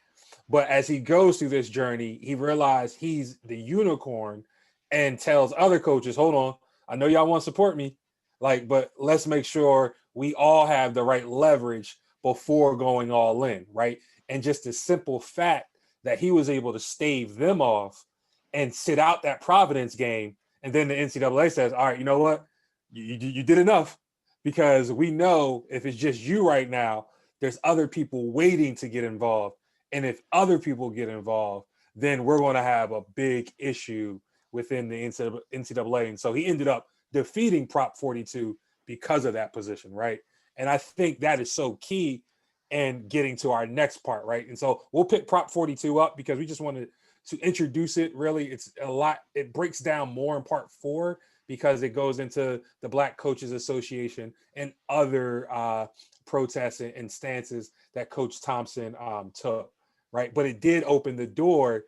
But as he goes through this journey, he realized he's the unicorn, and tells other coaches, hold on, I know y'all want to support me, like, but let's make sure we all have the right leverage before going all in, right? And just the simple fact that he was able to stave them off and sit out that Providence game, and then the NCAA says, all right, you know what? You did enough, because we know if it's just you right now, there's other people waiting to get involved. And if other people get involved, then we're going to have a big issue within the NCAA. And so he ended up defeating Prop 42 because of that position, right? And I think that is so key in getting to our next part, right? And so we'll pick Prop 42 up because we just wanted to introduce it. Really, it's a lot. It breaks down more in part 4 because it goes into the Black Coaches Association and other protests and stances that Coach Thompson took, right? But it did open the door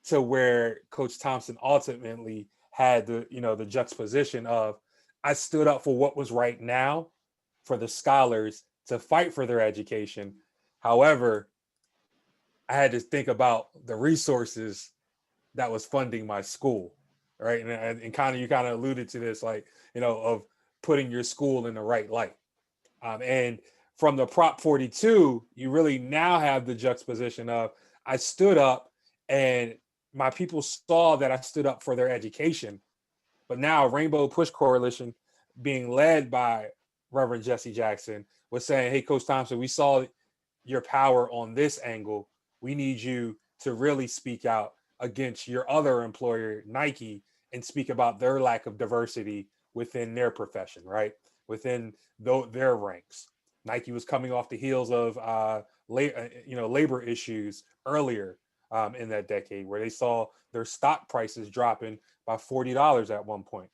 to where Coach Thompson ultimately had the, you know, the juxtaposition of, I stood up for what was right now for the scholars to fight for their education. However, I had to think about the resources that was funding my school, right? And kind of, you kind of alluded to this, like, you know, of putting your school in the right light. And from the Prop 42, you really now have the juxtaposition of, I stood up and my people saw that I stood up for their education. But now Rainbow Push Coalition, being led by Reverend Jesse Jackson, was saying, hey, Coach Thompson, we saw your power on this angle. We need you to really speak out against your other employer, Nike, and speak about their lack of diversity within their profession, right? Within their ranks. Nike was coming off the heels of labor issues earlier in that decade, where they saw their stock prices dropping by $40 at one point.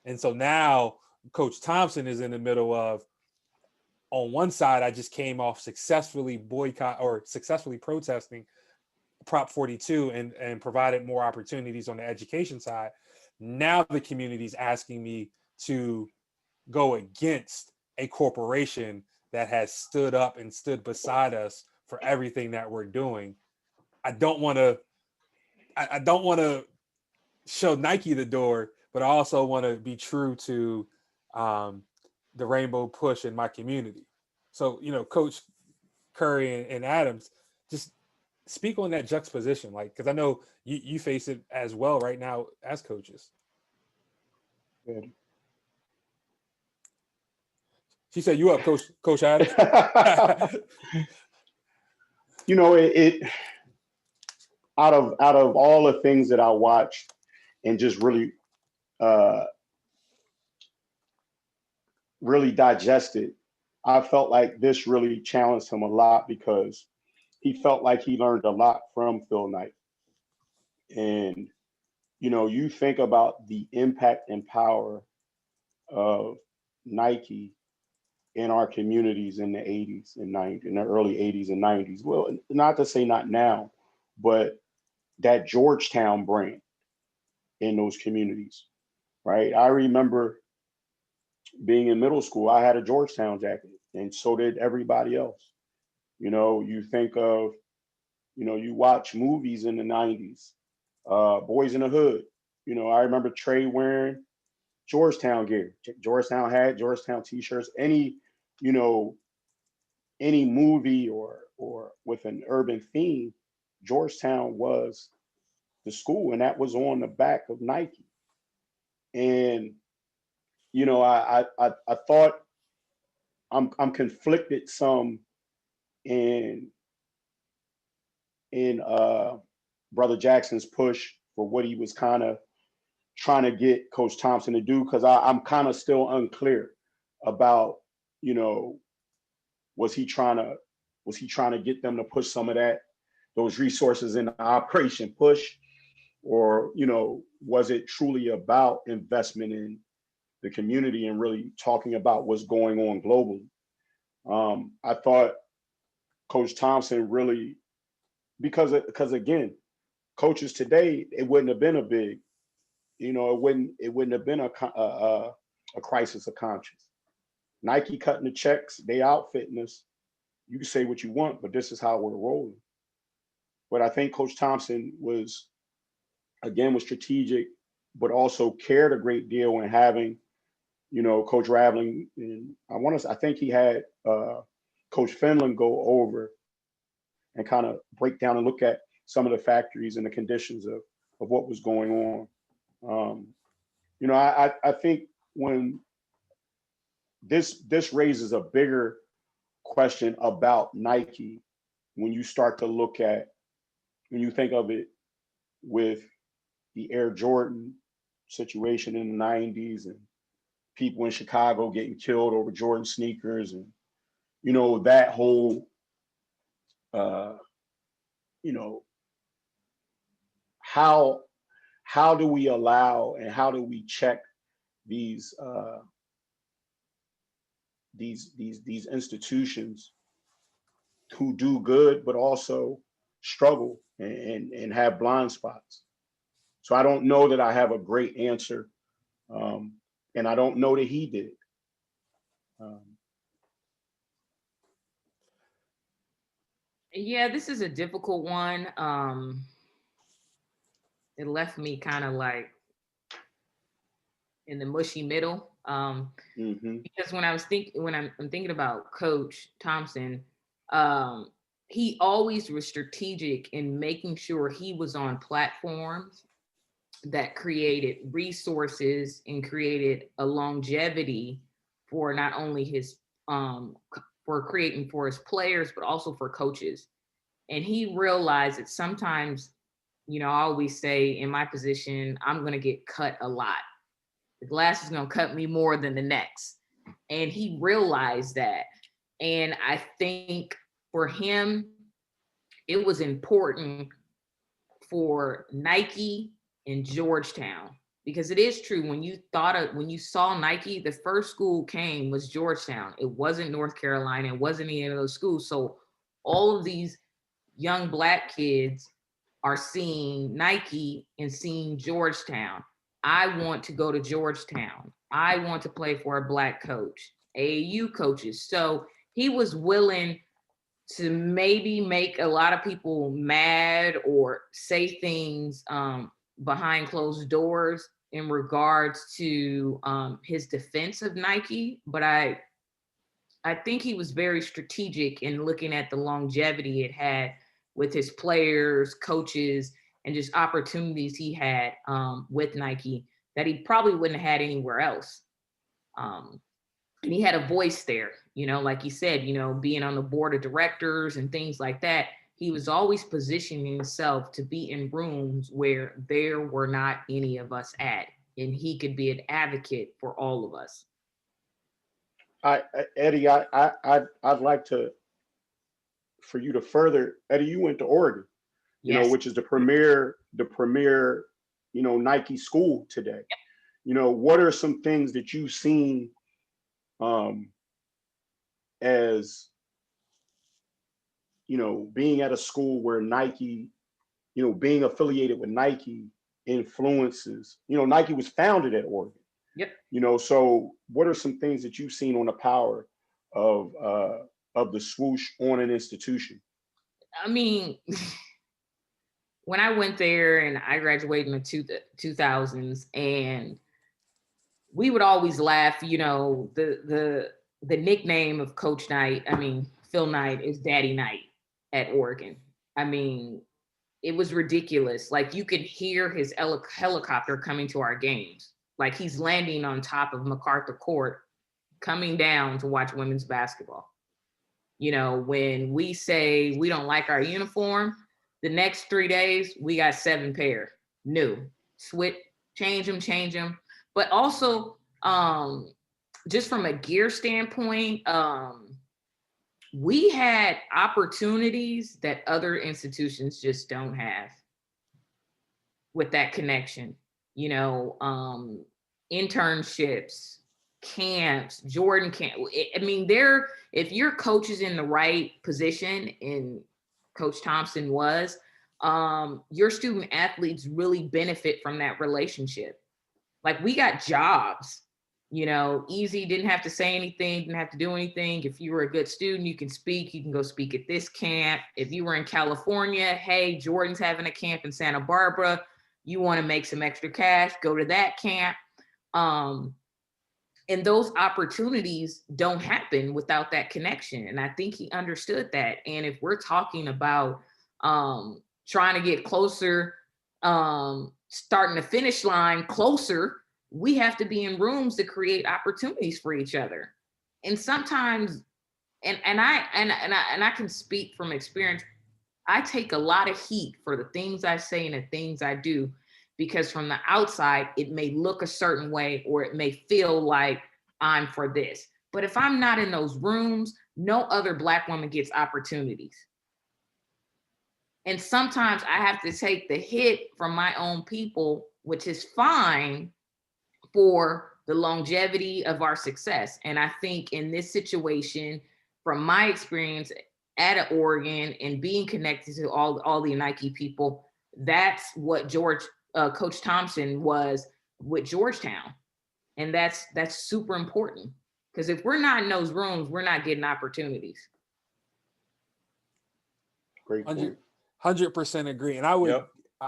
And so now Coach Thompson is in the middle of, on one side, I just came off successfully protesting Prop 42 and provided more opportunities on the education side. Now the community is asking me to go against a corporation that has stood up and stood beside us for everything that we're doing. I don't want to show Nike the door, but I also want to be true to the Rainbow Push in my community. So, you know, Coach Curry and Adams, just speak on that juxtaposition, like, because I know you face it as well right now as coaches. Good. She said, "You up, Coach Adams?" You know, it out of all the things that I watched and just really digested, I felt like this really challenged him a lot, because he felt like he learned a lot from Phil Knight. And, you know, you think about the impact and power of Nike in our communities in the 80s and 90s, in the early 80s and 90s. Well, not to say not now, but that Georgetown brand in those communities, right? I remember being in middle school, I had a Georgetown jacket, and so did everybody else. You know, you think of, you know, you watch movies in the 90s, Boys in the Hood. You know, I remember Trey wearing Georgetown gear, Georgetown hat, Georgetown t-shirts, any movie or with an urban theme, Georgetown was the school, and that was on the back of Nike. And, you know, I thought I'm conflicted some in Brother Jackson's push for what he was kind of trying to get Coach Thompson to do? Because I'm kind of still unclear about, you know, was he trying to get them to push some of those resources in the Operation Push, or, you know, was it truly about investment in the community and really talking about what's going on globally? I thought Coach Thompson really, because again, coaches today, it wouldn't have been a big, you know, it wouldn't have been a crisis of conscience. Nike cutting the checks, they outfitting us. You can say what you want, but this is how we're rolling. But I think Coach Thompson was strategic, but also cared a great deal in having, you know, Coach Raveling, and I think he had Coach Finland go over and kind of break down and look at some of the factories and the conditions of what was going on. You know, I think when this raises a bigger question about Nike, when you start to look at, when you think of it with the Air Jordan situation in the 90s and people in Chicago getting killed over Jordan sneakers, and, you know, that whole, you know, how do we allow and how do we check these institutions who do good but also struggle and have blind spots? So I don't know that I have a great answer, and I don't know that he did. Yeah, this is a difficult one. It left me kind of like in the mushy middle. Because when I'm thinking about Coach Thompson, he always was strategic in making sure he was on platforms that created resources and created a longevity for not only his for creating for his players, but also for coaches. And he realized that sometimes, you know, I always say in my position, I'm going to get cut a lot. The glass is going to cut me more than the next. And he realized that. And I think for him, it was important for Nike and Georgetown, because it is true, when you saw Nike, the first school came was Georgetown. It wasn't North Carolina. It wasn't any of those schools. So all of these young Black kids are seeing Nike and seeing Georgetown. I want to go to Georgetown. I want to play for a Black coach, AAU coaches. So he was willing to maybe make a lot of people mad or say things behind closed doors in regards to his defense of Nike. But I think he was very strategic in looking at the longevity it had with his players, coaches, and just opportunities he had with Nike that he probably wouldn't have had anywhere else. And he had a voice there, you know, like you said, you know, being on the board of directors and things like that. He was always positioning himself to be in rooms where there were not any of us at, and he could be an advocate for all of us. Eddie, I'd like for you to further. Eddie, you went to Oregon, you know, which is the premier, you know, Nike school today. Yep. You know, what are some things that you've seen as, you know, being at a school where Nike, you know, being affiliated with Nike influences, you know, Nike was founded at Oregon. Yep. You know, so what are some things that you've seen on the power of the swoosh on an institution? I mean, when I went there and I graduated in the 2000s, and we would always laugh, you know, the nickname of Coach Knight, I mean, Phil Knight, is Daddy Knight at Oregon. I mean, it was ridiculous. Like, you could hear his helicopter coming to our games. Like, he's landing on top of MacArthur Court, coming down to watch women's basketball. You know, when we say we don't like our uniform, the next 3 days, we got 7 pair new. change them. But also, just from a gear standpoint, we had opportunities that other institutions just don't have with that connection, you know, internships, camps, Jordan camp. I mean, if your coach is in the right position, and Coach Thompson was, your student athletes really benefit from that relationship. Like, we got jobs, you know, easy, didn't have to say anything, didn't have to do anything. If you were a good student, you can speak, you can go speak at this camp. If you were in California, hey, Jordan's having a camp in Santa Barbara, you want to make some extra cash, go to that camp. And those opportunities don't happen without that connection. And I think he understood that. And if we're talking about trying to get closer, starting the finish line closer, we have to be in rooms to create opportunities for each other. And sometimes, and I can speak from experience, I take a lot of heat for the things I say and the things I do, because from the outside, it may look a certain way, or it may feel like I'm for this. But if I'm not in those rooms, no other Black woman gets opportunities. And sometimes I have to take the hit from my own people, which is fine for the longevity of our success. And I think in this situation, from my experience at Oregon and being connected to all the Nike people, that's what Coach Thompson was with Georgetown. And that's super important, because if we're not in those rooms, we're not getting opportunities. Great point. 100% agree. And I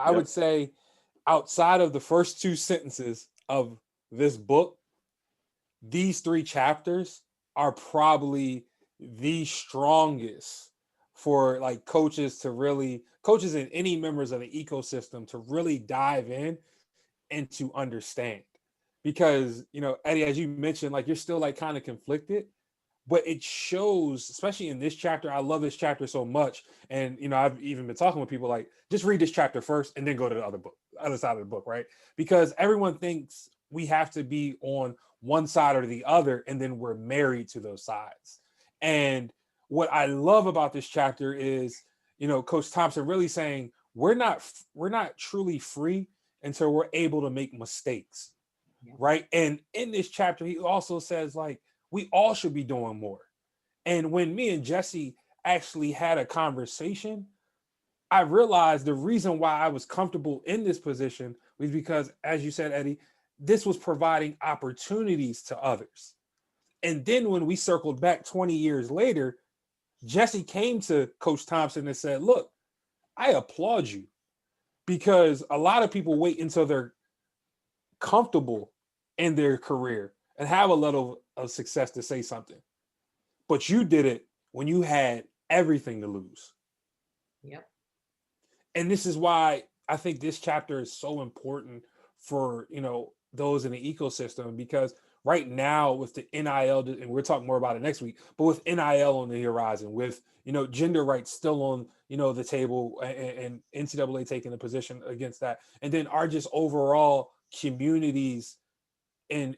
would say, outside of the first two sentences of this book, these 3 chapters are probably the strongest for like coaches and any members of the ecosystem to really dive in and to understand. Because, you know, Eddie, as you mentioned, like, you're still like kind of conflicted, but it shows, especially in this chapter. I love this chapter so much. And, you know, I've even been talking with people like, just read this chapter first and then go to the other side of the book, right? Because everyone thinks we have to be on one side or the other, and then we're married to those sides. And what I love about this chapter is, you know, Coach Thompson really saying we're not truly free until we're able to make mistakes, right? And in this chapter, he also says, like, we all should be doing more. And when me and Jesse actually had a conversation, I realized the reason why I was comfortable in this position was because, as you said, Eddie, this was providing opportunities to others. And then when we circled back 20 years later, Jesse came to Coach Thompson and said, look, I applaud you, because a lot of people wait until they're comfortable in their career and have a level of success to say something. But you did it when you had everything to lose. Yep. And this is why I think this chapter is so important for, you know, those in the ecosystem, because right now with the NIL, and we'll talk more about it next week, but with NIL on the horizon, with, you know, gender rights still on, you know, the table, and NCAA taking a position against that. And then our just overall communities in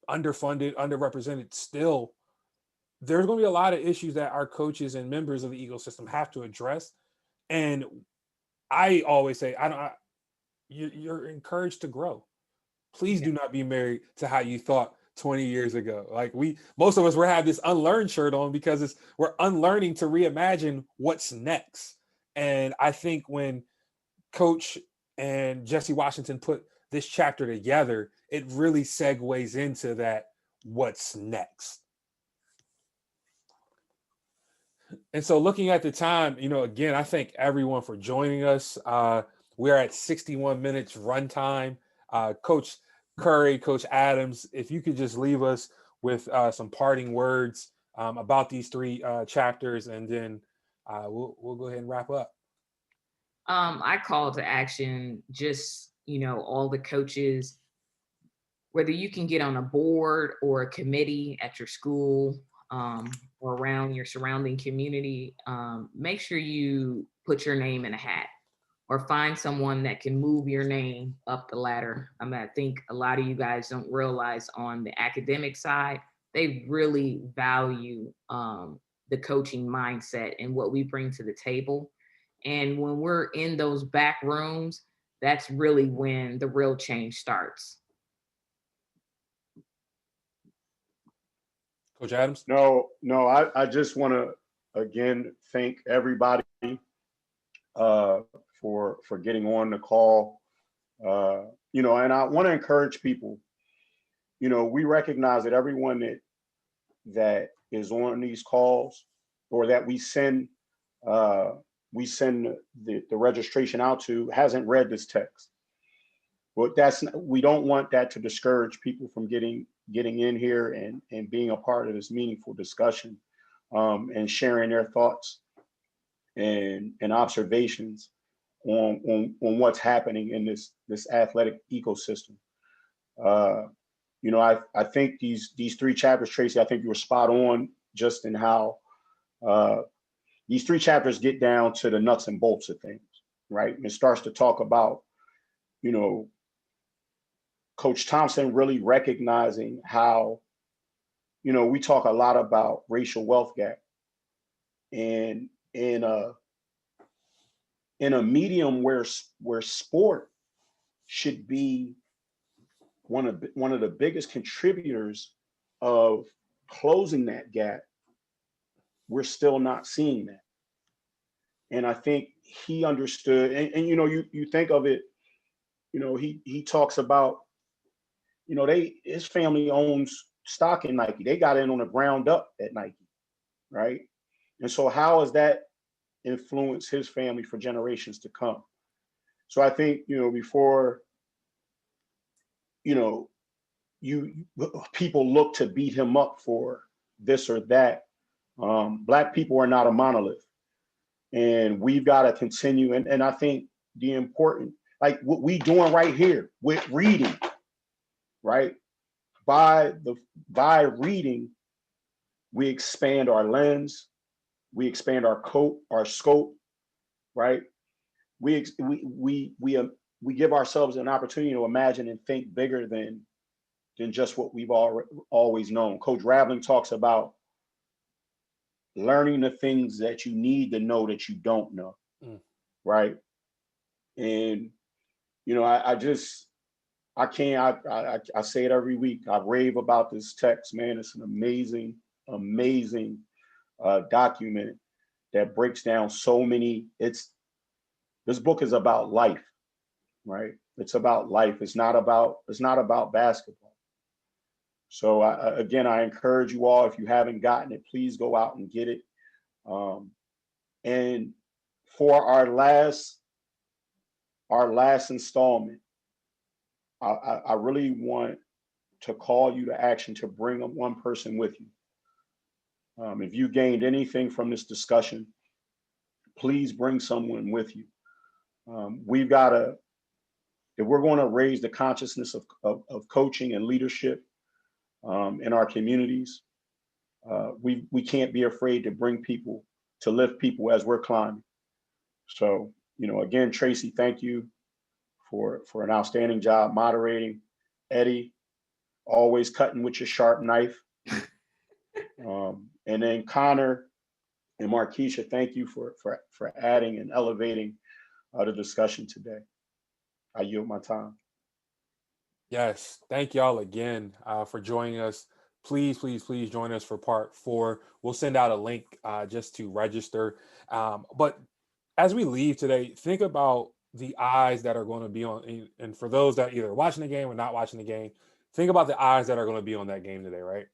underfunded, underrepresented still, there's going to be a lot of issues that our coaches and members of the ecosystem have to address. And I always say, you're encouraged to grow. Please do not be married to how you thought 20 years ago. Like, most of us, we have this unlearned shirt on because we're unlearning to reimagine what's next. And I think when Coach and Jesse Washington put this chapter together, it really segues into that what's next. And so, looking at the time, you know, again, I thank everyone for joining us. We're at 61 minutes runtime. Coach Curry, Coach Adams, if you could just leave us with some parting words about these 3 chapters, and then we'll go ahead and wrap up. I call to action, just, you know, all the coaches, whether you can get on a board or a committee at your school, or around your surrounding community, make sure you put your name in a hat, or find someone that can move your name up the ladder. I mean, I think a lot of you guys don't realize on the academic side, they really value the coaching mindset and what we bring to the table. And when we're in those back rooms, that's really when the real change starts. Coach Adams? No, I just want to again thank everybody for getting on the call. You know, and I want to encourage people. You know, we recognize that everyone that is on these calls, or that we send the registration out to, hasn't read this text. But we don't want that to discourage people from getting in here and being a part of this meaningful discussion, and sharing their thoughts and observations on what's happening in this athletic ecosystem. You know, I think these three chapters, Tracy, I think you were spot on just in how these three chapters get down to the nuts and bolts of things, right? And it starts to talk about, you know, Coach Thompson really recognizing how, you know, we talk a lot about racial wealth gap, and in a medium where sport should be one of the biggest contributors of closing that gap, we're still not seeing that. And I think he understood, and you know, you think of it, you know, he talks about, you know, his family owns stock in Nike. They got in on the ground up at Nike, right? And so how has that influenced his family for generations to come? So I think, you know, before, you know, people look to beat him up for this or that, Black people are not a monolith, and we've got to continue. And I think the important, like what we doing right here with reading, right? By reading, we expand our lens, we expand our scope, right? We give ourselves an opportunity to imagine and think bigger than just what we've always known. Coach Raveling talks about learning the things that you need to know that you don't know, right? And you know, I say it every week. I rave about this text, man. It's an amazing document that breaks down so many. This book is about life, right? It's about life. It's not about basketball. So again, I encourage you all, if you haven't gotten it, please go out and get it. And for our last installment, I really want to call you to action to bring one person with you. If you gained anything from this discussion, please bring someone with you. We've got to, if we're going to raise the consciousness of coaching and leadership in our communities, we can't be afraid to bring people, to lift people as we're climbing. So, you know, again, Tracy, thank you for an outstanding job moderating. Eddie, always cutting with your sharp knife. And then Connor and Markeisha, thank you for adding and elevating the discussion today. I yield my time. Yes, thank y'all again for joining us. Please join us for part 4. We'll send out a link just to register. But as we leave today, think about the eyes that are going to be on, and for those that either watching the game or not watching the game, think about the eyes that are going to be on that game today, right?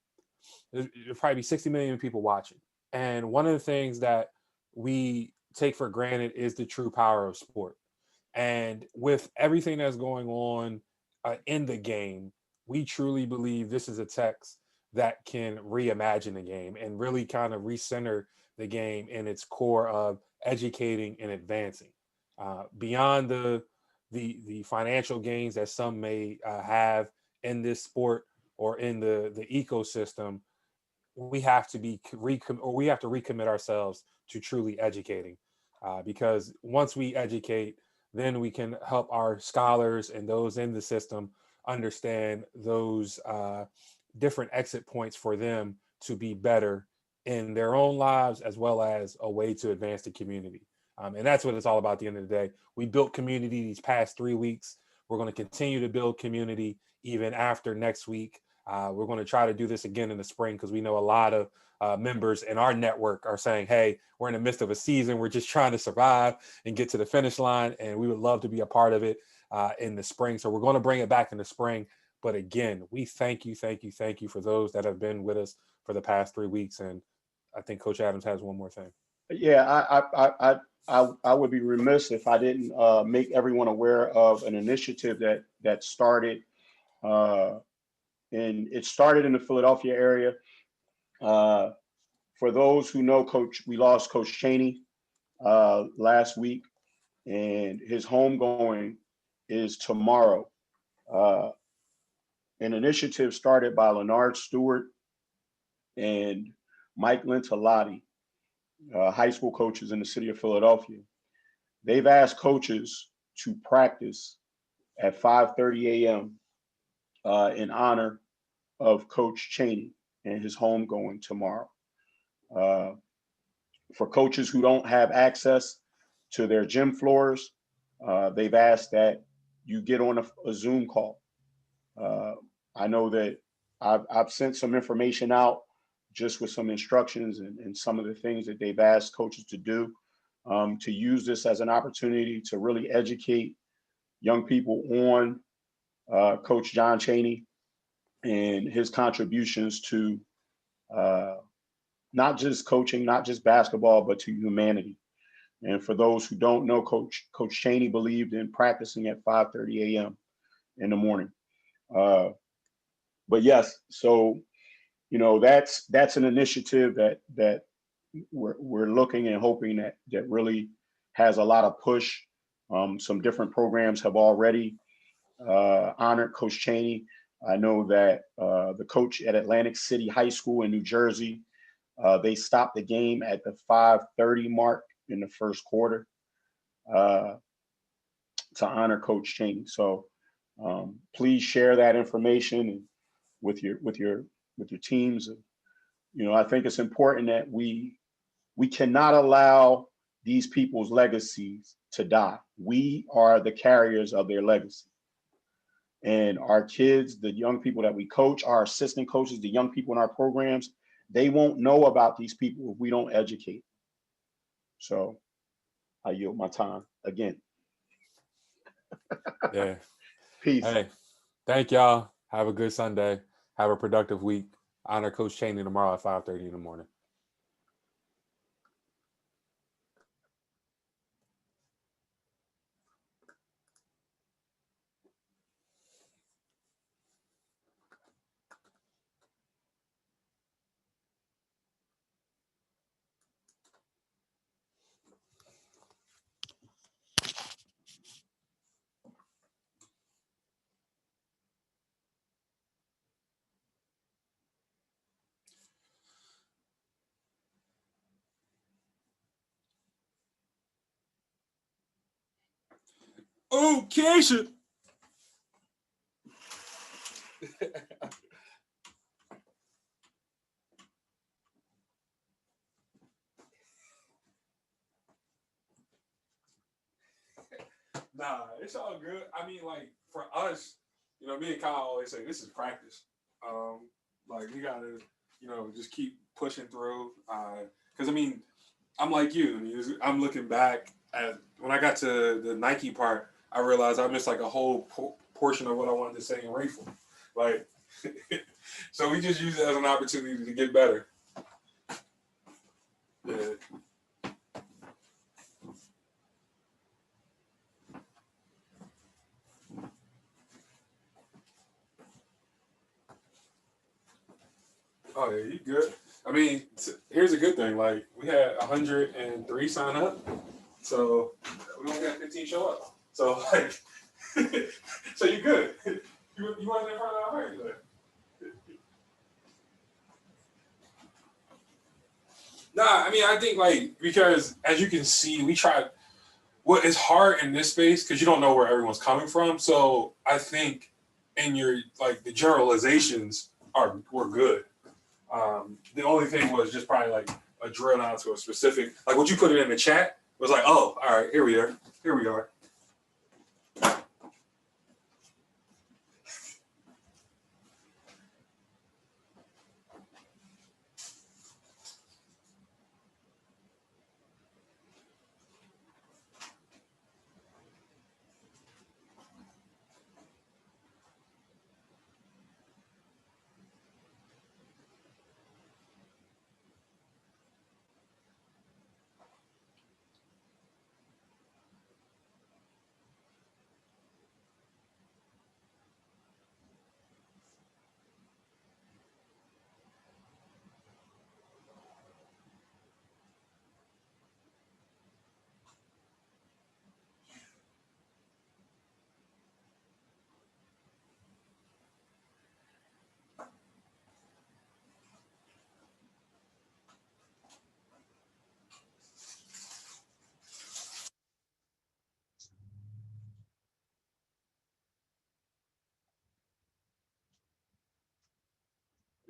There'll probably be 60 million people watching. And one of the things that we take for granted is the true power of sport. And with everything that's going on in the game, we truly believe this is a text that can reimagine the game and really kind of recenter the game in its core of educating and advancing. Beyond the financial gains that some may have in this sport or in the ecosystem, we have to recommit ourselves to truly educating, because once we educate, then we can help our scholars and those in the system understand those different exit points for them to be better in their own lives, as well as a way to advance the community. And that's what it's all about at the end of the day. We built community these past 3 weeks. We're going to continue to build community even after next week. We're going to try to do this again in the spring, because we know a lot of members in our network are saying, hey, we're in the midst of a season. We're just trying to survive and get to the finish line. And we would love to be a part of it in the spring. So we're going to bring it back in the spring. But again, we thank you for those that have been with us for the past 3 weeks. And I think Coach Adams has one more thing. Yeah, I would be remiss if I didn't make everyone aware of an initiative that started, and it started in the Philadelphia area. For those who know we lost Coach Cheney last week, and his homegoing is tomorrow. An initiative started by Leonard Stewart and Mike Lentalotti, high school coaches in the city of Philadelphia. They've asked coaches to practice at 5:30 a.m. In honor of Coach Cheney and his homegoing tomorrow. For coaches who don't have access to their gym floors, they've asked that you get on a Zoom call. I know that I've sent some information out just with some instructions and some of the things that they've asked coaches to do, to use this as an opportunity to really educate young people on Coach John Cheney and his contributions to not just coaching, not just basketball, but to humanity. And for those who don't know, Coach Cheney believed in practicing at 5:30 a.m. in the morning. But yes, so that's an initiative that we're looking and hoping that really has a lot of push. Some different programs have already honored Coach Cheney. I know that the coach at Atlantic City High School in New Jersey, they stopped the game at the 5:30 mark in the first quarter to honor Coach Cheney. So please share that information with your teams. I think it's important that we cannot allow these people's legacies to die. We are the carriers of their legacy. And our kids, the young people that we coach, our assistant coaches, the young people in our programs, they won't know about these people if we don't educate. So I yield my time again. Yeah. Peace. Hey, thank y'all. Have a good Sunday. Have a productive week. Honor Coach Cheney tomorrow at 5:30 in the morning. Oh, Keisha. Nah, it's all good. I mean, like, for us, me and Kyle always say this is practice. Like, we gotta, just keep pushing through. Because I'm like you. I'm looking back at when I got to the Nike part. I realized I missed like a whole portion of what I wanted to say in Rayful. Like, so we just use it as an opportunity to get better. Yeah. Oh yeah, you good. Here's a good thing. Like, we had 103 sign up, so we only got 15 show up. So like, so you good. You wasn't in front of our heart. Nah, I think like, because as you can see, we tried. Well, it's hard in this space because you don't know where everyone's coming from. So I think in your like the generalizations were good. The only thing was just probably like a drill down to a specific, like what you put it in the chat was like, oh, all right, here we are. Here we are.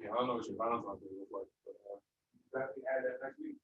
Yeah, I don't know what your balance on look like, but definitely add that next week.